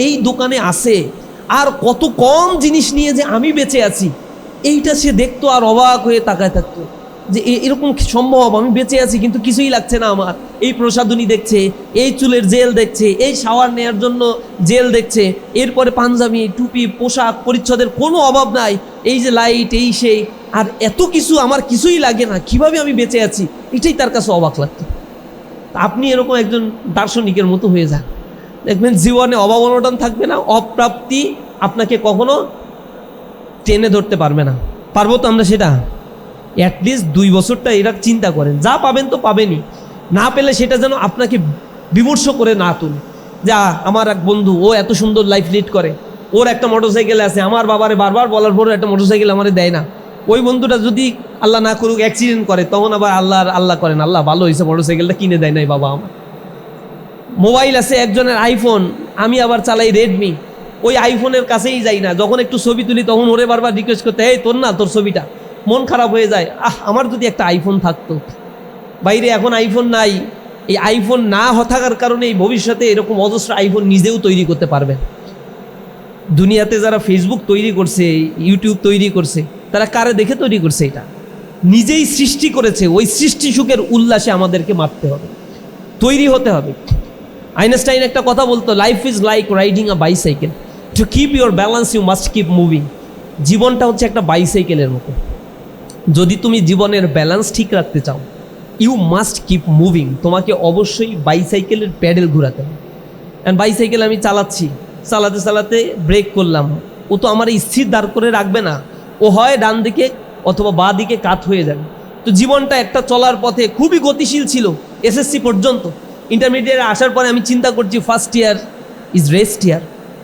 Speaker 1: এই দোকানে আছে, আর কত কম জিনিস নিয়ে যে আমি বেঁচে আছি, এইটা সে দেখতো আর অবাক হয়ে তাকায় থাকতো যে এরকম সম্ভব, আমি বেঁচে আছি কিন্তু কিছুই লাগছে না আমার। এই প্রসাধনী দেখছে, এই চুলের জেল দেখছে, এই শাওয়ার নেওয়ার জন্য জেল দেখছে, এরপরে পাঞ্জাবি, টুপি, পোশাক পরিচ্ছদের কোনো অভাব নাই, এই যে লাইট, এই সেই, আর এত কিছু, আমার কিছুই লাগে না, কিভাবে আমি বেঁচে আছি, এটাই তার কাছে অবাক লাগতো। আপনি এরকম একজন দার্শনিকের মতো হয়ে যান, দেখবেন জীবনে অভাব অনটন থাকবে না, অপ্রাপ্তি আপনাকে কখনো টেনে ধরতে পারবে না। পারবো তো আমরা সেটা? অ্যাটলিস্ট 2 বছরটা এরা চিন্তা করেন, যা পাবেন তো পাবেনই, না পেলে সেটা যেন আপনাকে বিমর্ষ করে না তুলে। যা, আমার এক বন্ধু, ও এত সুন্দর লাইফ লিড করে, ওর একটা মোটরসাইকেল আছে, আমার বাবারে বারবার বলার পরও একটা মোটরসাইকেল আমারে দেয় না। ওই বন্ধুটা যদি আল্লাহ না করুক অ্যাক্সিডেন্ট করে, তখন আবার আল্লাহ করেন, আল্লাহ ভালো হয়েছে মোটরসাইকেলটা কিনে দেয় নাই বাবা আমার। মোবাইল আছে একজনের আইফোন, আমি আবার চালাই রেডমি। ওই আইফোনের কাছেই যাই না, যখন একটু ছবি তুলি তখন ওরে বারবার রিকোয়েস্ট করতে, এই তোর না, তোর ছবিটা, মন খারাপ হয়ে যায়, আমার যদি একটা আইফোন থাকতো। বাইরে এখন আইফোন নাই, এই আইফোন না থাকার কারণে এই ভবিষ্যতে এরকম অজস্র আইফোন নিজেও তৈরি করতে পারবেন। দুনিয়াতে যারা ফেসবুক তৈরি করছে, ইউটিউব তৈরি করছে, তারা কারে দেখে তৈরি করছে? এটা নিজেই সৃষ্টি করেছে। ওই সৃষ্টি সুখের উল্লাসে আমাদেরকে মারতে হবে, তৈরি হতে হবে। আইনস্টাইন একটা কথা বলতো, life is like riding a bicycle, to keep your balance you must keep moving. জীবনটা হচ্ছে একটা বাইসাইকেলের মতো, যদি তুমি জীবনের ব্যালেন্স ঠিক রাখতে চাও, ইউ মাস্ট কিপ মুভিং, তোমাকে অবশ্যই বাইসাইকেলের প্যাডেল ঘোরাতে হবে। অ্যান্ড বাইসাইকেল আমি চালাচ্ছি, চালাতে চালাতে ব্রেক করলাম, ও তো আমার স্থির দাঁড় করে রাখবে না, ও হয় ডান দিকে অথবা বাঁ দিকে কাত হয়ে যাবে। তো জীবনটা একটা চলার পথে খুবই গতিশীল ছিল এসএসসি পর্যন্ত। ইন্টারমিডিয়েটে আসার পরে আমি চিন্তা করছি first year is rest year,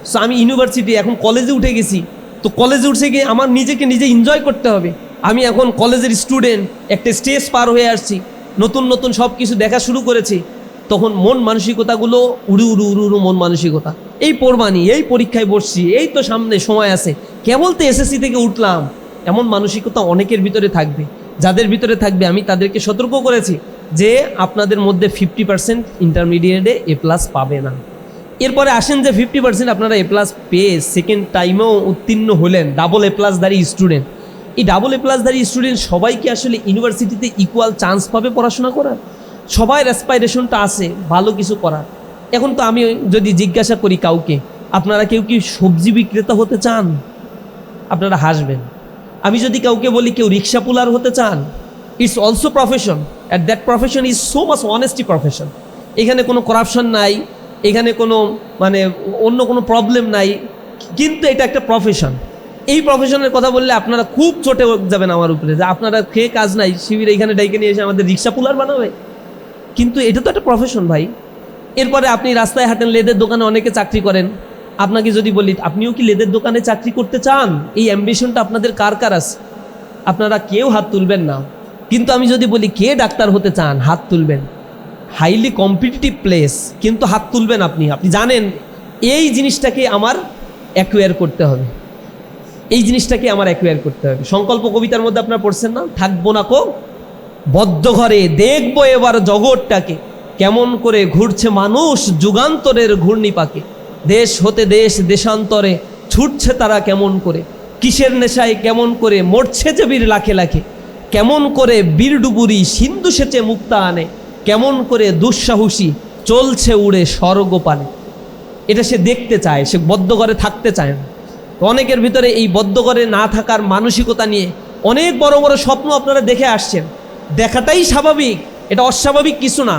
Speaker 1: so আমি ইউনিভার্সিটি এখন কলেজে উঠে গেছি, তো কলেজে উঠে গিয়ে আমার নিজেকে নিজে এনজয় করতে হবে। আমি এখন কলেজের স্টুডেন্ট, একটা স্টেজ পার হয়ে আসছি, নতুন নতুন সব কিছু দেখা শুরু করেছি। তখন মন মানসিকতাগুলো উড়ু উড়ু উড়ু উড়ু মন মানসিকতা, এই পড়বানি, এই পরীক্ষায় বসছি, এই তো সামনে সময় আছে, কেবল তো এসএসসি থেকে উঠলাম, এমন মানসিকতা অনেকের ভিতরে থাকবে। যাদের ভিতরে থাকবে আমি তাদেরকে সতর্ক করেছি যে আপনাদের মধ্যে 50% ইন্টারমিডিয়েটে A+ পাবে না। এরপরে আসেন যে 50% আপনারা A+ পেয়ে সেকেন্ড টাইমেও উত্তীর্ণ হলেন, ডাবল A+ ধারী স্টুডেন্ট। এই ডাবল A+ ধারী স্টুডেন্ট সবাই কি আসলে ইউনিভার্সিটিতে ইকুয়াল চান্স পাবে পড়াশোনা করার? সবাই অ্যাসপাইরেশনটা আছে ভালো কিছু করার। এখন তো আমি যদি জিজ্ঞাসা করি কাউকে, আপনারা কেউ কি সবজি বিক্রেতা হতে চান? আপনারা হাসবেন। আমি যদি কাউকে বলি কেউ রিক্সা পুলার হতে চান, it's also profession, at that profession is so much honesty profession. এখানে কোনো করাপশন নাই, এখানে কোনো মানে অন্য কোনো প্রবলেম নাই, কিন্তু এটা একটা প্রফেশন। এই প্রফেশনের কথা বললে আপনারা খুব চটে যাবেন আমার উপরে, যে আপনারা খেয়ে কাজ নাই, শিবির এইখানে ডাইকে নিয়ে এসে আমাদের রিক্সা পুলার বানাবে। কিন্তু এটা তো একটা প্রফেশন ভাই। এরপরে আপনি রাস্তায় হাঁটেন, লেদের দোকানে অনেকে চাকরি করেন, আপনাকে যদি বলি আপনিও কি লেদের দোকানে চাকরি করতে চান, এই অ্যাম্বিশনটা আপনাদের কার কার আছে? আপনারা কেউ হাত তুলবেন না। কিন্তু আমি যদি বলি কে ডাক্তার হতে চান, হাত তুলবেন। হাইলি কম্পিটিটিভ প্লেস, কিন্তু হাত তুলবেন আপনি। আপনি জানেন এই জিনিসটাকে আমার অ্যাকুয়ার করতে হবে, এই জিনিসটাকে আমার অ্যাকুয়ার করতে হবে। সংকল্প কবিতার মধ্যে আপনারা পড়ছেন না, থাকবো না কো বদ্ধ ঘরে, দেখবো এবার জগৎটাকে, কেমন করে ঘুরছে মানুষ যুগান্তরের ঘূর্ণি পাকে। দেশ হতে দেশ দেশান্তরে ছুটছে তারা কেমন করে, কিসের নেশায় কেমন করে মরছে যে বীর লাখে লাখে, কেমন করে বীর ডুবুরি সিন্ধু সেচে মুক্তা আনে, কেমন করে দুঃসাহসী চলছে উড়ে স্বর্গপানে। এটা সে দেখতে চায়, সে বদ্ধ ঘরে থাকতে চায় না। অনেকের ভিতরে এই বদ্ধ ঘরে না থাকার মানসিকতা নিয়ে অনেক বড় বড় স্বপ্ন আপনারা দেখে আসছেন, দেখাটাই স্বাভাবিক, এটা অস্বাভাবিক কিছু না।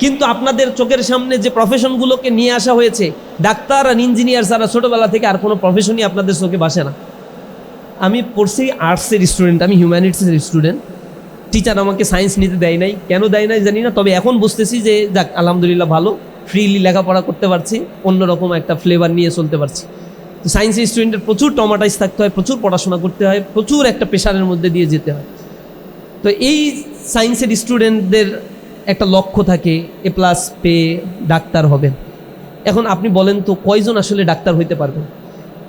Speaker 1: কিন্তু আপনাদের চোখের সামনে যে প্রফেশনগুলোকে নিয়ে আসা হয়েছে, ডাক্তার আর ইঞ্জিনিয়ার ছাড়া ছোটোবেলা থেকে আর কোনো প্রফেশনই আপনাদের চোখে বাসে না। আমি পড়ছি আর্টসের স্টুডেন্ট, আমি হিউম্যানিটিসের স্টুডেন্ট। টিচার আমাকে সায়েন্স নিতে দেয় নাই, কেন দেয় নাই জানি না, তবে এখন বুঝতেছি যে যাক আলহামদুলিল্লাহ ভালো, ফ্রিলি লেখাপড়া করতে পারছি, অন্যরকম একটা ফ্লেভার নিয়ে চলতে পারছি। তো সায়েন্সের স্টুডেন্টের প্রচুর ট্রমাটাইজ থাকতে হয়, প্রচুর পড়াশোনা করতে হয়, প্রচুর একটা প্রেশারের মধ্যে দিয়ে যেতে হয়। তো এই সায়েন্সের স্টুডেন্টদের একটা লক্ষ্য থাকে A+ পেয়ে ডাক্তার হবেন। এখন আপনি বলেন তো কয়জন আসলে ডাক্তার হইতে পারবেন?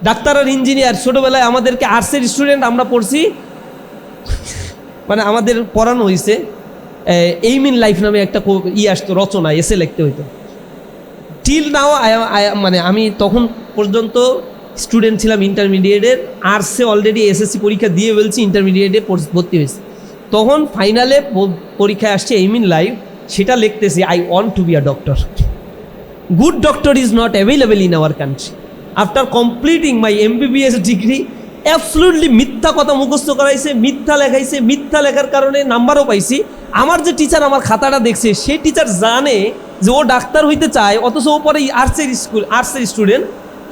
Speaker 1: ডাক্তার আর ইঞ্জিনিয়ার ছোটোবেলায় আমাদেরকে আর্টসের স্টুডেন্ট আমরা পড়ছি, মানে আমাদের পড়ানো হয়েছে এইম ইন লাইফ নামে একটা আসতো, রচনা, এসে লিখতে হইতো। টিল নাও মানে আমি তখন পর্যন্ত স্টুডেন্ট ছিলাম ইন্টারমিডিয়েটের, আর্টসে অলরেডি এসএসসি পরীক্ষা দিয়ে ফেলছি, ইন্টারমিডিয়েটে ভর্তি হয়েছি। তখন ফাইনালে পরীক্ষায় আসছে এইম ইন লাইফ, সেটা লিখতেছি I want to be a doctor. Good doctor is not available in our country. After completing my MBBS degree, absolutely মিথ্যা কথা মুখস্থ করাইছে, মিথ্যা লেখাইছে, মিথ্যা লেখার কারণে নাম্বারও পাইছি। আমার যে টিচার আমার খাতাটা দেখছে, সেই টিচার জানে যে ও ডাক্তার হইতে চায়, অথচ ও পরে আর্টসের স্টুডেন্ট।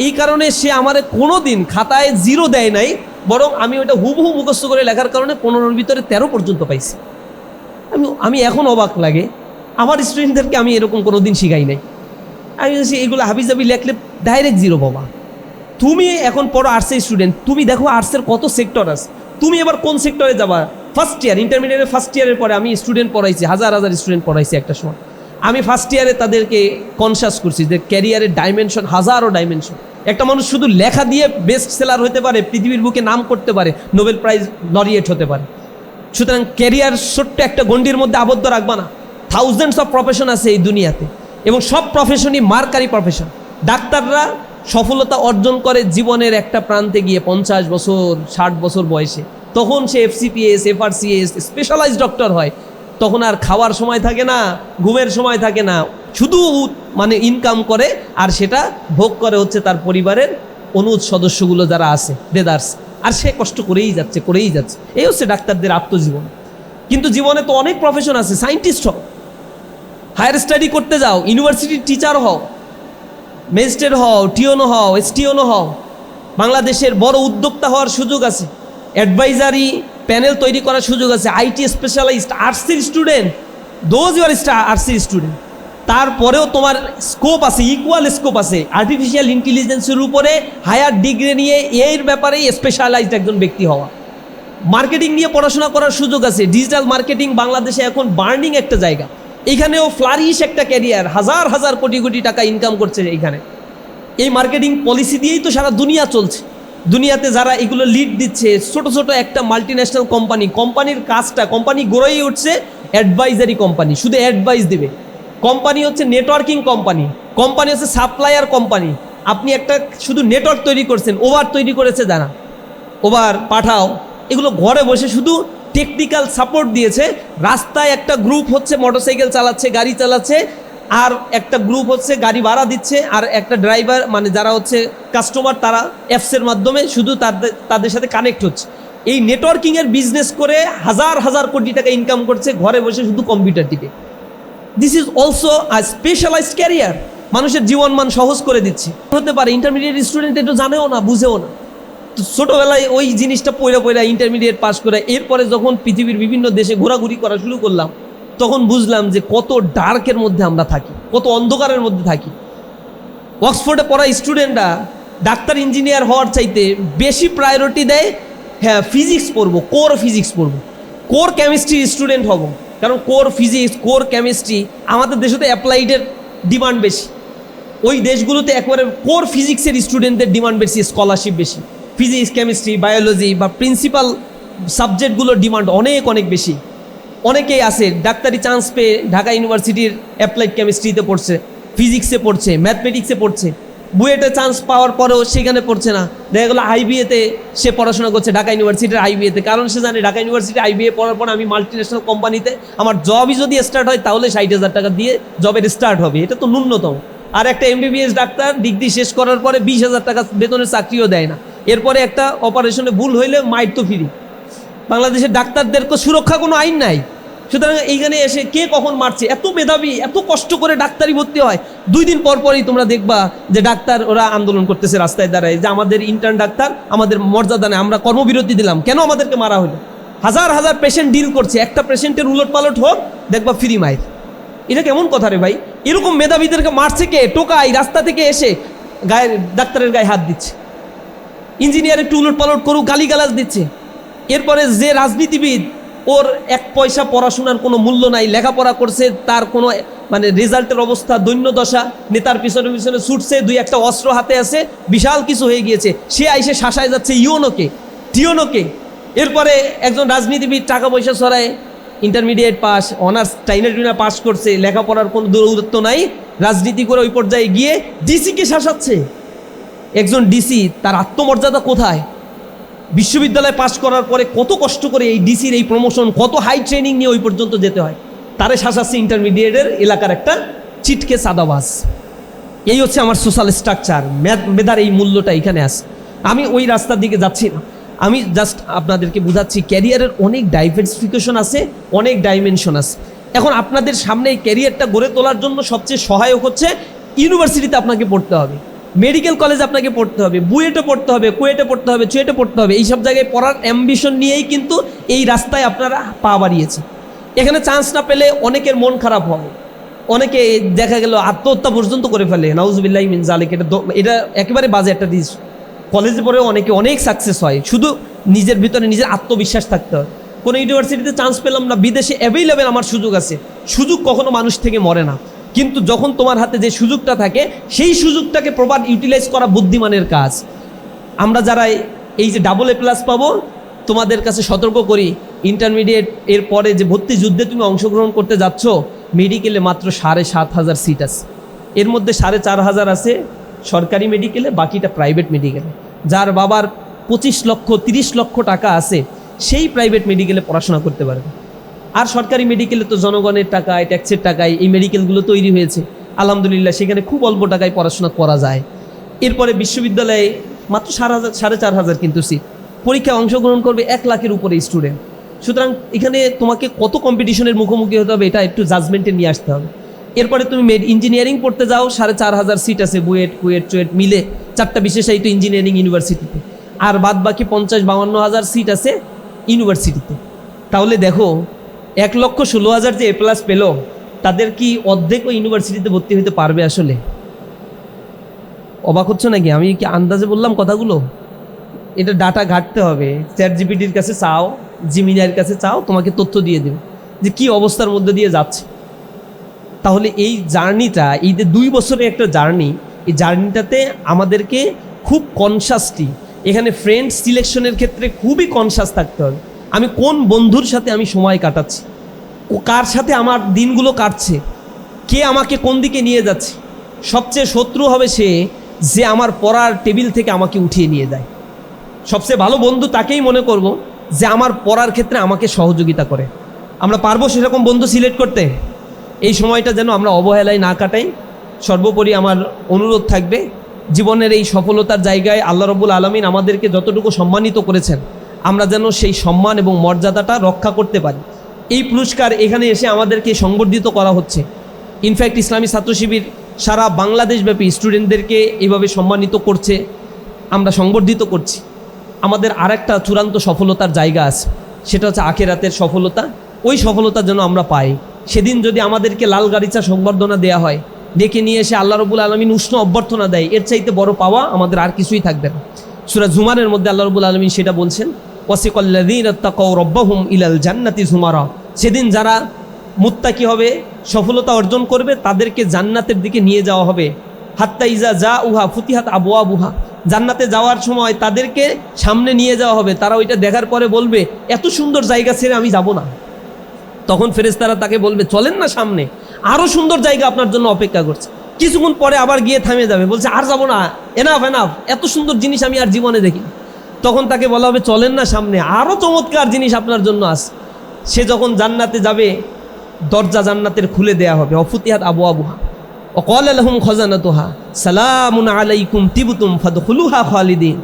Speaker 1: এই কারণে সে আমার কোনো দিন খাতায় 0 দেয় নাই, বরং আমি ওইটা হুবহু মুখস্থ করে লেখার কারণে 15-র ভিতরে 13 পর্যন্ত পাইছি। আমি এখন অবাক লাগে, আমার স্টুডেন্টদেরকে আমি এরকম কোনো দিন শিখাই নাই। আমি বলছি এগুলো হাবিজাবি লেখলে ডাইরেক্ট 0 বাবা। তুমি এখন পড়ো আর্টসের স্টুডেন্ট, তুমি দেখো আর্টসের কত সেক্টর আছে, তুমি এবার কোন সেক্টরে যাবা? ফার্স্ট ইয়ার, ইন্টারমিডিয়েটের ফার্স্ট ইয়ারের পরে আমি স্টুডেন্ট পড়াইছি, হাজার হাজার স্টুডেন্ট পড়াইছি একটা সময়। আমি ফার্স্ট ইয়ারে তাদেরকে কনসাস করছি যে ক্যারিয়ারের ডাইমেনশন, হাজারো ডাইমেনশন। একটা মানুষ শুধু লেখা দিয়ে বেস্ট সেলার হতে পারে, পৃথিবীর বুকে নাম করতে পারে, নোবেল প্রাইজ লরিয়েট হতে পারে। সুতরাং ক্যারিয়ার ছোট্ট একটা গণ্ডির মধ্যে আবদ্ধ রাখবা না। থাউজেন্ডস অফ প্রফেশন আছে এই দুনিয়াতে, এবং সব প্রফেশনই মার্কারি প্রফেশন। ডাক্তাররা সফলতা অর্জন করে জীবনের একটা প্রান্তে গিয়ে 50 বছর 60 বছর বয়সে, তখন সে FCPS, FRCS স্পেশালাইজড ডক্টর হয়। তখন আর খাওয়ার সময় থাকে না, ঘুমের সময় থাকে না, শুধু মানে ইনকাম করে, আর সেটা ভোগ করে হচ্ছে তার পরিবারের অনুজ সদস্যগুলো যারা আছে, ব্রেদার্স। আর সে কষ্ট করেই যাচ্ছে, করেই যাচ্ছে। এই হচ্ছে ডাক্তারদের আত্মজীবন। কিন্তু জীবনে তো অনেক প্রফেশন আছে। সায়েন্টিস্ট হও, হায়ার স্টাডি করতে যাও, ইউনিভার্সিটির টিচার হও, ম্যাজিস্ট্রেট হও, টিওনো হও, এসটিওনো হও, বাংলাদেশের বড় উদ্যোক্তা হওয়ার সুযোগ আছে, অ্যাডভাইজারি প্যানেল তৈরি করার সুযোগ আছে, IT স্পেশালাইজড, আর্টসের স্টুডেন্ট, দোজ ইউ আর আর্টসের স্টুডেন্ট। তারপরেও তোমার স্কোপ আছে, ইকুয়াল স্কোপ আছে আর্টিফিশিয়াল ইন্টেলিজেন্সের উপরে হায়ার ডিগ্রি নিয়ে এর ব্যাপারেই স্পেশালাইজড একজন ব্যক্তি হওয়া। মার্কেটিং নিয়ে পড়াশোনা করার সুযোগ আছে। ডিজিটাল মার্কেটিং বাংলাদেশে এখন বার্নিং একটা জায়গা, এইখানেও ফ্লারিশ একটা ক্যারিয়ার, হাজার হাজার কোটি কোটি টাকা ইনকাম করছে এইখানে। এই মার্কেটিং পলিসি দিয়েই তো সারা দুনিয়া চলছে। দুনিয়াতে যারা এগুলো লিড দিচ্ছে, ছোট ছোট একটা মাল্টিন্যাশনাল কোম্পানির কাজটা, কোম্পানি গড়েই উঠছে অ্যাডভাইজারি কোম্পানি, শুধু অ্যাডভাইস দেবে। কোম্পানি হচ্ছে নেটওয়ার্কিং কোম্পানি হচ্ছে সাপ্লায়ার কোম্পানি। আপনি একটা শুধু নেটওয়ার্ক তৈরি করছেন, ওভার তৈরি করেছে যারা, ওভার পাঠাও, এগুলো ঘরে বসে শুধু টেকনিক্যাল সাপোর্ট দিয়েছে। রাস্তায় একটা গ্রুপ হচ্ছে মোটরসাইকেল চালাচ্ছে, গাড়ি চালাচ্ছে, আর একটা গ্রুপ হচ্ছে গাড়ি ভাড়া দিচ্ছে, আর একটা ড্রাইভার মানে যারা হচ্ছে কাস্টমার, তারা অ্যাপসের মাধ্যমে শুধু তাদের সাথে কানেক্ট হচ্ছে। এই নেটওয়ার্কিংয়ের বিজনেস করে হাজার হাজার কোটি টাকা ইনকাম করছে ঘরে বসে শুধু কম্পিউটার টিপে। This is also a specialised career, মানুষের জীবন মান সহজ করে দিচ্ছে। হতে পারে ইন্টারমিডিয়েট স্টুডেন্ট এটা জানেও না, বুঝেও না, তো ছোটোবেলায় ওই জিনিসটা পয়রা ইন্টারমিডিয়েট পাস করে, এরপরে যখন পৃথিবীর বিভিন্ন দেশে ঘোরাঘুরি করা শুরু করলাম, তখন বুঝলাম যে কত ডার্কের মধ্যে আমরা থাকি, কত অন্ধকারের মধ্যে থাকি। অক্সফোর্ডে পড়া স্টুডেন্টরা ডাক্তার ইঞ্জিনিয়ার হওয়ার চাইতে বেশি প্রায়োরিটি দেয়, হ্যাঁ ফিজিক্স পড়বো, কোর ফিজিক্স পড়বো, কোর কেমিস্ট্রি স্টুডেন্ট হব। কারণ কোর ফিজিক্স, কোর কেমিস্ট্রি, আমাদের দেশে তো অ্যাপ্লাইডের ডিমান্ড বেশি, ওই দেশগুলোতে একবারে কোর ফিজিক্সের স্টুডেন্টদের ডিমান্ড বেশি, স্কলারশিপ বেশি। ফিজিক্স, কেমিস্ট্রি, বায়োলজি বা প্রিন্সিপাল সাবজেক্টগুলোর ডিমান্ড অনেক অনেক বেশি। অনেকেই আছে ডাক্তারি চান্স পেয়ে ঢাকা ইউনিভার্সিটির অ্যাপ্লাইড কেমিস্ট্রিতে পড়ছে, ফিজিক্সে পড়ছে, ম্যাথমেটিক্সে পড়ছে, বুয়েটে চান্স পাওয়ার পরেও সেখানে পড়ছে না, দেখা গেলো IBA-তে সে পড়াশোনা করছে, ঢাকা ইউনিভার্সিটির IBA-তে। কারণ সে জানে ঢাকা ইউনিভার্সিটি IBA পড়ার পর আমি মাল্টিন্যাশনাল কোম্পানিতে আমার জবই যদি স্টার্ট হয় তাহলে 60,000 টাকা দিয়ে জবের স্টার্ট হবে, এটা তো ন্যূনতম। আর একটা MBBS ডাক্তার ডিগ্রি শেষ করার পরে 20,000 টাকা বেতনের চাকরিও দেয় না। এরপরে একটা অপারেশনে ভুল হইলে মাইর তো ফ্রি। বাংলাদেশের ডাক্তারদেরকে সুরক্ষা কোনো আইন নাই। সুতরাং এইখানে এসে কে কখন মারছে, এত মেধাবী, এত কষ্ট করে ডাক্তারি ভর্তি হয়, 2 দিন পর পরই তোমরা দেখবা যে ডাক্তার ওরা আন্দোলন করতেছে রাস্তায় দাঁড়ায়, যে আমাদের ইন্টার্ন ডাক্তার, আমাদের মর্যাদা নেই, আমরা কর্মবিরতি দিলাম, কেন আমাদেরকে মারা হলো। হাজার হাজার পেশেন্ট ডিল করছে, একটা পেশেন্টের উলট পালট হোক দেখবা ফ্রি মাইর। এটা কেমন কথা রে ভাই? এরকম মেধাবীদেরকে মারছে কে? টোকাই রাস্তা থেকে এসে গায়ের ডাক্তারের গায়ে হাত দিচ্ছে, ইঞ্জিনিয়ার একটু উলট পালট করুক গালিগালাজ দিচ্ছে। এরপরে যে রাজনীতিবিদ, ওর 1 পয়সা পড়াশোনার কোনো মূল্য নাই, লেখাপড়া করছে, তার কোনো মানে রেজাল্টের অবস্থা দৈন্যদশা, নেতার পিছনে পিছনে ছুটছে, 2-1টা অস্ত্র হাতে আছে, বিশাল কিছু হয়ে গিয়েছে, সে আইসে শাসায় যাচ্ছে ইউনোকে, টিওনোকে। এরপরে একজন রাজনীতিবিদ টাকা পয়সা ছড়ায়, ইন্টারমিডিয়েট পাস, অনার্স টাইনার পাস করছে, লেখাপড়ার কোনো দূরত্ব নাই, রাজনীতি করে ওই পর্যায়ে গিয়ে ডিসিকে শাসাচ্ছে। একজন ডিসি, তার আত্মমর্যাদা কোথায়? বিশ্ববিদ্যালয় পাস করার পরে কত কষ্ট করে এই ডিসির এই প্রমোশন, কত হাই ট্রেনিং নিয়ে ওই পর্যন্ত যেতে হয়, তারে শাসাচ্ছে ইন্টারমিডিয়েটের এলাকার একটা চিটকে সাদাবাজ। এই হচ্ছে আমার সোশ্যাল স্ট্রাকচার, মেধার এই মূল্যটা এখানে আছে। আমি ওই রাস্তার দিকে যাচ্ছি না, আমি জাস্ট আপনাদেরকে বোঝাচ্ছি ক্যারিয়ারের অনেক ডাইভার্সিফিকেশন আছে, অনেক ডাইমেনশন আছে। এখন আপনাদের সামনে এই ক্যারিয়ারটা গড়ে তোলার জন্য সবচেয়ে সহায়ক হচ্ছে ইউনিভার্সিটিতে আপনাকে পড়তে হবে, মেডিকেল কলেজ আপনাকে পড়তে হবে, বুয়েটে পড়তে হবে, কুয়েটে পড়তে হবে, চুয়েটে পড়তে হবে। এইসব জায়গায় পড়ার অ্যাম্বিশন নিয়েই কিন্তু এই রাস্তায় আপনারা পা বাড়িয়েছে। এখানে চান্স না পেলে অনেকের মন খারাপ হবে, অনেকে দেখা গেল আত্মহত্যা পর্যন্ত করে ফেলে, নাউজুবিল্লাহি মিন যালিক। এটা একেবারে বাজে একটা দিস। কলেজে পড়েও অনেকে অনেক সাকসেস হয়, শুধু নিজের ভিতরে নিজের আত্মবিশ্বাস থাকতে হয়। কোনো ইউনিভার্সিটিতে চান্স পেলাম না, বিদেশে অ্যাভেলেবেল আমার সুযোগ আছে। সুযোগ কখনো মানুষ থেকে মরে না, কিন্তু যখন তোমার হাতে যে সুযোগটা থাকে সেই সুযোগটাকে প্রপার ইউটিলাইজ করা বুদ্ধিমানের কাজ। আমরা যারা এই যে AA+ পাবো, তোমাদের কাছে সতর্ক করি, ইন্টারমিডিয়েট এর পরে যে ভর্তি যুদ্ধে তুমি অংশগ্রহণ করতে যাচ্ছ, মেডিকেলে মাত্র 7,500 সিট আছে। এর মধ্যে 4,500 আছে সরকারি মেডিকেলে, বাকিটা প্রাইভেট মেডিকেলে। যার বাবার 25 লক্ষ 30 লক্ষ টাকা আছে সেই প্রাইভেট মেডিকেলে পড়াশোনা করতে পারবে। আর সরকারি মেডিকেলে তো জনগণের টাকায়, ট্যাক্সের টাকায় এই মেডিকেলগুলো তৈরি হয়েছে, আলহামদুলিল্লাহ সেখানে খুব অল্প টাকায় পড়াশোনা করা যায়। এরপরে বিশ্ববিদ্যালয়ে মাত্র 4,500 কিন্তু সিট, পরীক্ষায় অংশগ্রহণ করবে 1 লাখের উপরে স্টুডেন্ট। সুতরাং এখানে তোমাকে কত কম্পিটিশনের মুখোমুখি হতে হবে এটা একটু জাজমেন্টে নিয়ে আসতে হবে। এরপরে তুমি ইঞ্জিনিয়ারিং পড়তে যাও, 4,500 সিট আছে বুয়েট, কুয়েট, চুয়েট মিলে 4টা বিশেষায়িত ইঞ্জিনিয়ারিং ইউনিভার্সিটিতে, আর বাদ বাকি 50-52 হাজার সিট আছে ইউনিভার্সিটিতে। তাহলে দেখো 1,16,000 যে A+ পেল, তাদের কি অর্ধেকও ইউনিভার্সিটিতে ভর্তি হতে পারবে? আসলে অবাক হচ্ছে নাকি? আমি কি আন্দাজে বললাম কথাগুলো? এটা ডাটা ঘাটতে হবে, ChatGPTর কাছে চাও, জিমিনাইয়ের কাছে চাও, তোমাকে তথ্য দিয়ে দেবে যে কি অবস্থার মধ্যে দিয়ে যাচ্ছে। তাহলে এই জার্নিটা, এই যে 2 বছরের একটা জার্নি, এই জার্নিটাতে আমাদেরকে খুব কনসাসলি এখানে ফ্রেন্ড সিলেকশনের ক্ষেত্রে খুবই কনসাস থাকতে হবে। আমি কোন বন্ধুর সাথে আমি সময় কাটাচ্ছি, কার সাথে আমার দিনগুলো কাটছে, কে আমাকে কোন দিকে নিয়ে যাচ্ছে। সবচেয়ে শত্রু হবে সে যে আমার পড়ার টেবিল থেকে আমাকে উঠিয়ে নিয়ে যায়। সবচেয়ে ভালো বন্ধু তাকেই মনে করব যে আমার পড়ার ক্ষেত্রে আমাকে সহযোগিতা করে। আমরা পারবো সেরকম বন্ধু সিলেক্ট করতে? এই সময়টা যেন আমরা অবহেলায় না কাটাই। সর্বোপরি আমার অনুরোধ থাকবে, জীবনের এই সফলতার জায়গায় আল্লাহ রাব্বুল আলামিন আমাদেরকে যতটুকু সম্মানিত করেছেন, আমরা যেন সেই সম্মান এবং মর্যাদাটা রক্ষা করতে পারি। এই পুরস্কার এখানে এসে আমাদেরকে সংবর্ধিত করা হচ্ছে। ইনফ্যাক্ট ইসলামী ছাত্র শিবির সারা বাংলাদেশব্যাপী স্টুডেন্টদেরকে এইভাবে সম্মানিত করছে, আমরা সংবর্ধিত করছি। আমাদের আরেকটা চূড়ান্ত সফলতার জায়গা আছে, সেটা হচ্ছে আখিরাতের সফলতা। ওই সফলতা যেন আমরা পাই। সেদিন যদি আমাদেরকে লাল গালিচা সংবর্ধনা দেওয়া হয়, ডেকে নিয়ে এসে আল্লাহ রাব্বুল আলামিন উষ্ণ অভ্যর্থনা দেয়, এর চাইতে বড় পাওয়া আমাদের আর কিছুই থাকবে না। সূরা জুমারের মধ্যে আল্লাহ রাব্বুল আলামিন সেটা বলছেন, ওয়াসিকাল্লাযীনা তাকাউ রাব্বাহুম ইলাল জান্নাতি যুমারা। সেদিন যারা মুত্তাকি হবে, সফলতা অর্জন করবে, তাদেরকে জান্নাতের দিকে নিয়ে যাওয়া হবে। হাত্তা ইজা জাউহা ফুতিহাত আবওয়াবুহা। জান্নাতে যাওয়ার সময় তাদেরকে সামনে নিয়ে যাওয়া হবে, তারা ওইটা দেখার পরে বলবে এত সুন্দর জায়গা ছেড়ে আমি যাব না। তখন ফেরেশতারা তাকে বলবে চলেন না সামনে, আরও সুন্দর জায়গা আপনার জন্য অপেক্ষা করছে। কিছুক্ষণ পরে আবার গিয়ে থামে যাবে, বলছে আর যাব না, এনাফ এনাফ, এত সুন্দর জিনিস আমি আর জীবনে দেখি। তখন তাকে বলা হবে চলেন না সামনে, আরও চমৎকার জিনিস আপনার জন্য আছে। সে যখন জান্নাতে যাবে, দরজা জান্নাতের খুলে দেয়া হবে, অফুতিহাত আবওয়াবুহা ওয়াকালা লাহুম খাজানাতুহা সালামুন আলাইকুম তিবতুম ফাদখুলুহা খালিদিন।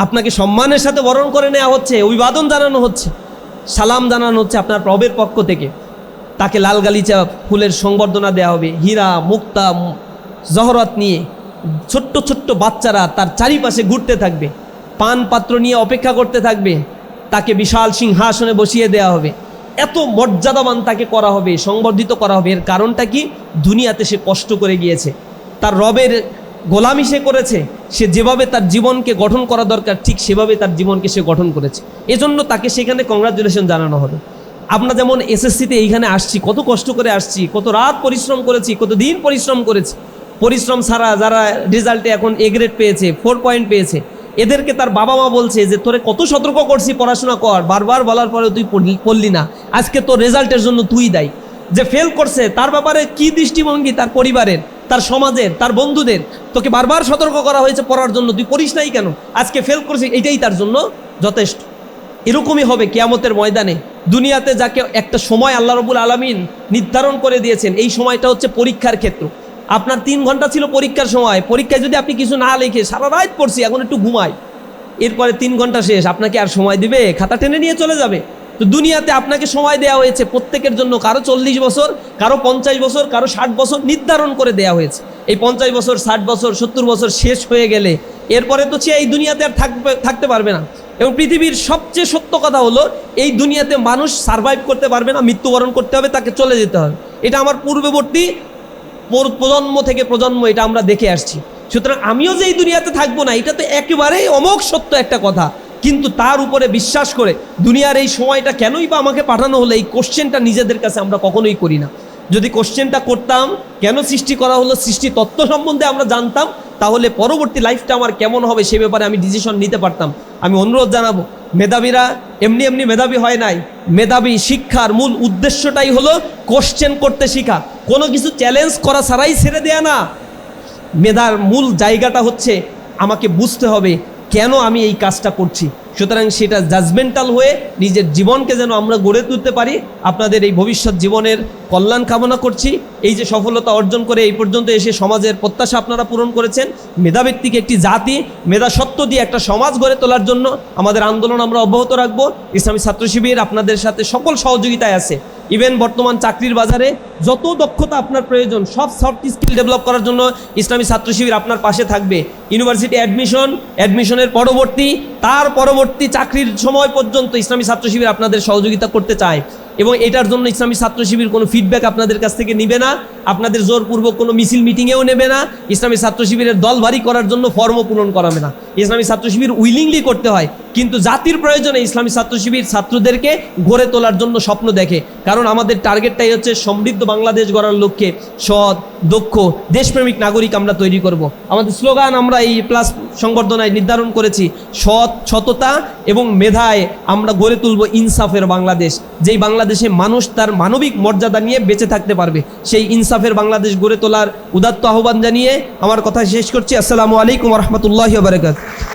Speaker 1: আপনাকে সম্মানের সাথে বরণ করে নেওয়া হচ্ছে, অভিবাদন জানানো হচ্ছে, সালাম জানানো হচ্ছে আপনার প্রভের পক্ষ থেকে। তাকে লাল গালিচা ফুলের সংবর্ধনা দেওয়া হবে, হীরা মুক্তা জহরত নিয়ে ছোট্ট ছোট্ট বাচ্চারা তার চারিপাশে ঘুরতে থাকবে, পান পাত্র নিয়ে অপেক্ষা করতে থাকবে। তাকে বিশাল সিংহাসনে বসিয়ে দেওয়া হবে, এত মর্যাদাবান তাকে করা হবে, সংবর্ধিত করা হবে। এর কারণটা কি? দুনিয়াতে সে কষ্ট করে গিয়েছে, তার রবের গোলামি সে করেছে, সে যেভাবে তার জীবনকে গঠন করা দরকার ঠিক সেভাবে তার জীবনকে সে গঠন করেছে। এজন্য তাকে সেখানে কংগ্রাচুলেশন জানানো হবে। আমরা যেমন এসএসসিতে এইখানে আসছি, কত কষ্ট করে আসছি, কত রাত পরিশ্রম করেছি, কত দিন পরিশ্রম করেছি। পরিশ্রম ছাড়া যারা রেজাল্টে এখন A গ্রেড পেয়েছে, 4 পয়েন্ট পেয়েছে, এদেরকে তার বাবা মা বলছে যে তোরে কত সতর্ক করছি পড়াশোনা কর, বারবার বলার পরে তুই পড়লি না, আজকে তোর রেজাল্টের জন্য তুই দায়ী। যে ফেল করছে তার ব্যাপারে কি দৃষ্টিভঙ্গি তার পরিবারের, তার সমাজের, তার বন্ধুদের? তোকে বারবার সতর্ক করা হয়েছে পড়ার জন্য, তুই পড়িস নাই কেন, আজকে ফেল করছিস, এটাই তার জন্য যথেষ্ট। এরকমই হবে কিয়ামতের ময়দানে। দুনিয়াতে যাকে একটা সময় আল্লাহ রাব্বুল আলামিন নির্ধারণ করে দিয়েছেন, এই সময়টা হচ্ছে পরীক্ষার ক্ষেত্র। আপনার 3 ঘন্টা ছিল পরীক্ষার সময়, পরীক্ষায় যদি আপনি কিছু না লিখে সারা রাত পড়ছি, এখন একটু ঘুমাই, এরপরে 3 ঘন্টা শেষ, আপনাকে আর সময় দিবে? খাতা টেনে নিয়ে চলে যাবে। তো দুনিয়াতে আপনাকে সময় দেওয়া হয়েছে প্রত্যেকের জন্য, কারো 40 বছর, কারো 50 বছর, কারো 60 বছর নির্ধারণ করে দেওয়া হয়েছে। এই 50 বছর, 60 বছর, 70 বছর শেষ হয়ে গেলে এরপরে তো সে এই দুনিয়াতে আর থাকতে পারবে না। এবং পৃথিবীর সবচেয়ে সত্য কথা হলো, এই দুনিয়াতে মানুষ সারভাইভ করতে পারবে না, মৃত্যুবরণ করতে হবে, তাকে চলে যেতে হবে। এটা আমার পূর্ববর্তী প্রজন্ম থেকে প্রজন্ম এটা আমরা দেখে আসছি। সুতরাং আমিও যে এই দুনিয়াতে থাকবো না, এটা তো একেবারেই অমোঘ সত্য একটা কথা। কিন্তু তার উপরে বিশ্বাস করে দুনিয়ার এই সময়টা কেনই বা আমাকে পাঠানো হলো, এই কোশ্চেনটা নিজেদের কাছে আমরা কখনোই করি না। যদি কোশ্চেনটা করতাম, কেন সৃষ্টি করা হলো, সৃষ্টি তত্ত্ব সম্বন্ধে আমরা জানতাম, তাহলে পরবর্তী লাইফটা আমার কেমন হবে সে ব্যাপারে আমি ডিসিশন নিতে পারতাম। আমি অনুরোধ জানাবো, মেধাবীরা এমনি এমনি মেধাবী হয় নাই। মেধাবী শিক্ষার মূল উদ্দেশ্যটাই হলো কোশ্চেন করতে শেখা, কোনো কিছু চ্যালেঞ্জ করা ছাড়াই ছেড়ে দেয়া না। মেধার মূল জায়গাটা হচ্ছে আমাকে বুঝতে হবে কেন আমি এই কাজটা করছি। সুতরাং সেটা জাজমেন্টাল হয়ে নিজের জীবনকে যেন আমরা গড়ে তুলতে পারি। আপনাদের এই ভবিষ্যৎ জীবনের কল্যাণ কামনা করছি। এই যে সফলতা অর্জন করে এই পর্যন্ত এসে সমাজের প্রত্যাশা আপনারা পূরণ করেছেন, মেধাভিত্তিক একটি জাতি, মেধাসত্ব দিয়ে একটা সমাজ গড়ে তোলার জন্য আমাদের আন্দোলন আমরা অব্যাহত রাখবো। ইসলামী ছাত্র শিবির আপনাদের সাথে সকল সহযোগিতায় আছে। ইভেন বর্তমান চাকরির বাজারে যত দক্ষতা আপনার প্রয়োজন, সব সফট স্কিল ডেভেলপ করার জন্য ইসলামী ছাত্র শিবির আপনার পাশে থাকবে। ইউনিভার্সিটি অ্যাডমিশনের পরবর্তী, তার পরবর্তী চাকরির সময় পর্যন্ত ইসলামী ছাত্র শিবির আপনাদের সহযোগিতা করতে চায়। এবং এটার জন্য ইসলামী ছাত্র শিবির কোনো ফিডব্যাক আপনাদের কাছ থেকে নিবে না, আপনাদের জোরপূর্বক কোনো মিছিল মিটিংয়েও নেবে না। ইসলামী ছাত্র শিবিরের দল ভারী করার জন্য ফর্মও পূরণ করাবে না। ইসলামী ছাত্র শিবির উইলিংলি করতে হয়, কিন্তু জাতির প্রয়োজনে ইসলামী ছাত্র শিবির ছাত্রদেরকে গড়ে তোলার জন্য স্বপ্ন দেখে। কারণ আমাদের টার্গেটটাই হচ্ছে সমৃদ্ধ বাংলাদেশ গড়ার লক্ষ্যে সৎ, দক্ষ, দেশপ্রেমিক নাগরিক আমরা তৈরি করব। আমাদের স্লোগান আমরা এই প্লাস সংবর্ধনায় নির্ধারণ করেছি, সততা এবং মেধায় আমরা গড়ে তুলব ইনসাফের বাংলাদেশ, যেই বাংলাদেশে মানুষ তার মানবিক মর্যাদা নিয়ে বেঁচে থাকতে পারবে। সেই ইনসাফের বাংলাদেশ গড়ে তোলার উদাত্ত আহ্বান জানিয়ে আমার কথা শেষ করছি। আসসালামু আলাইকুম ওয়া রাহমাতুল্লাহি ওয়া বারাকাতুহু।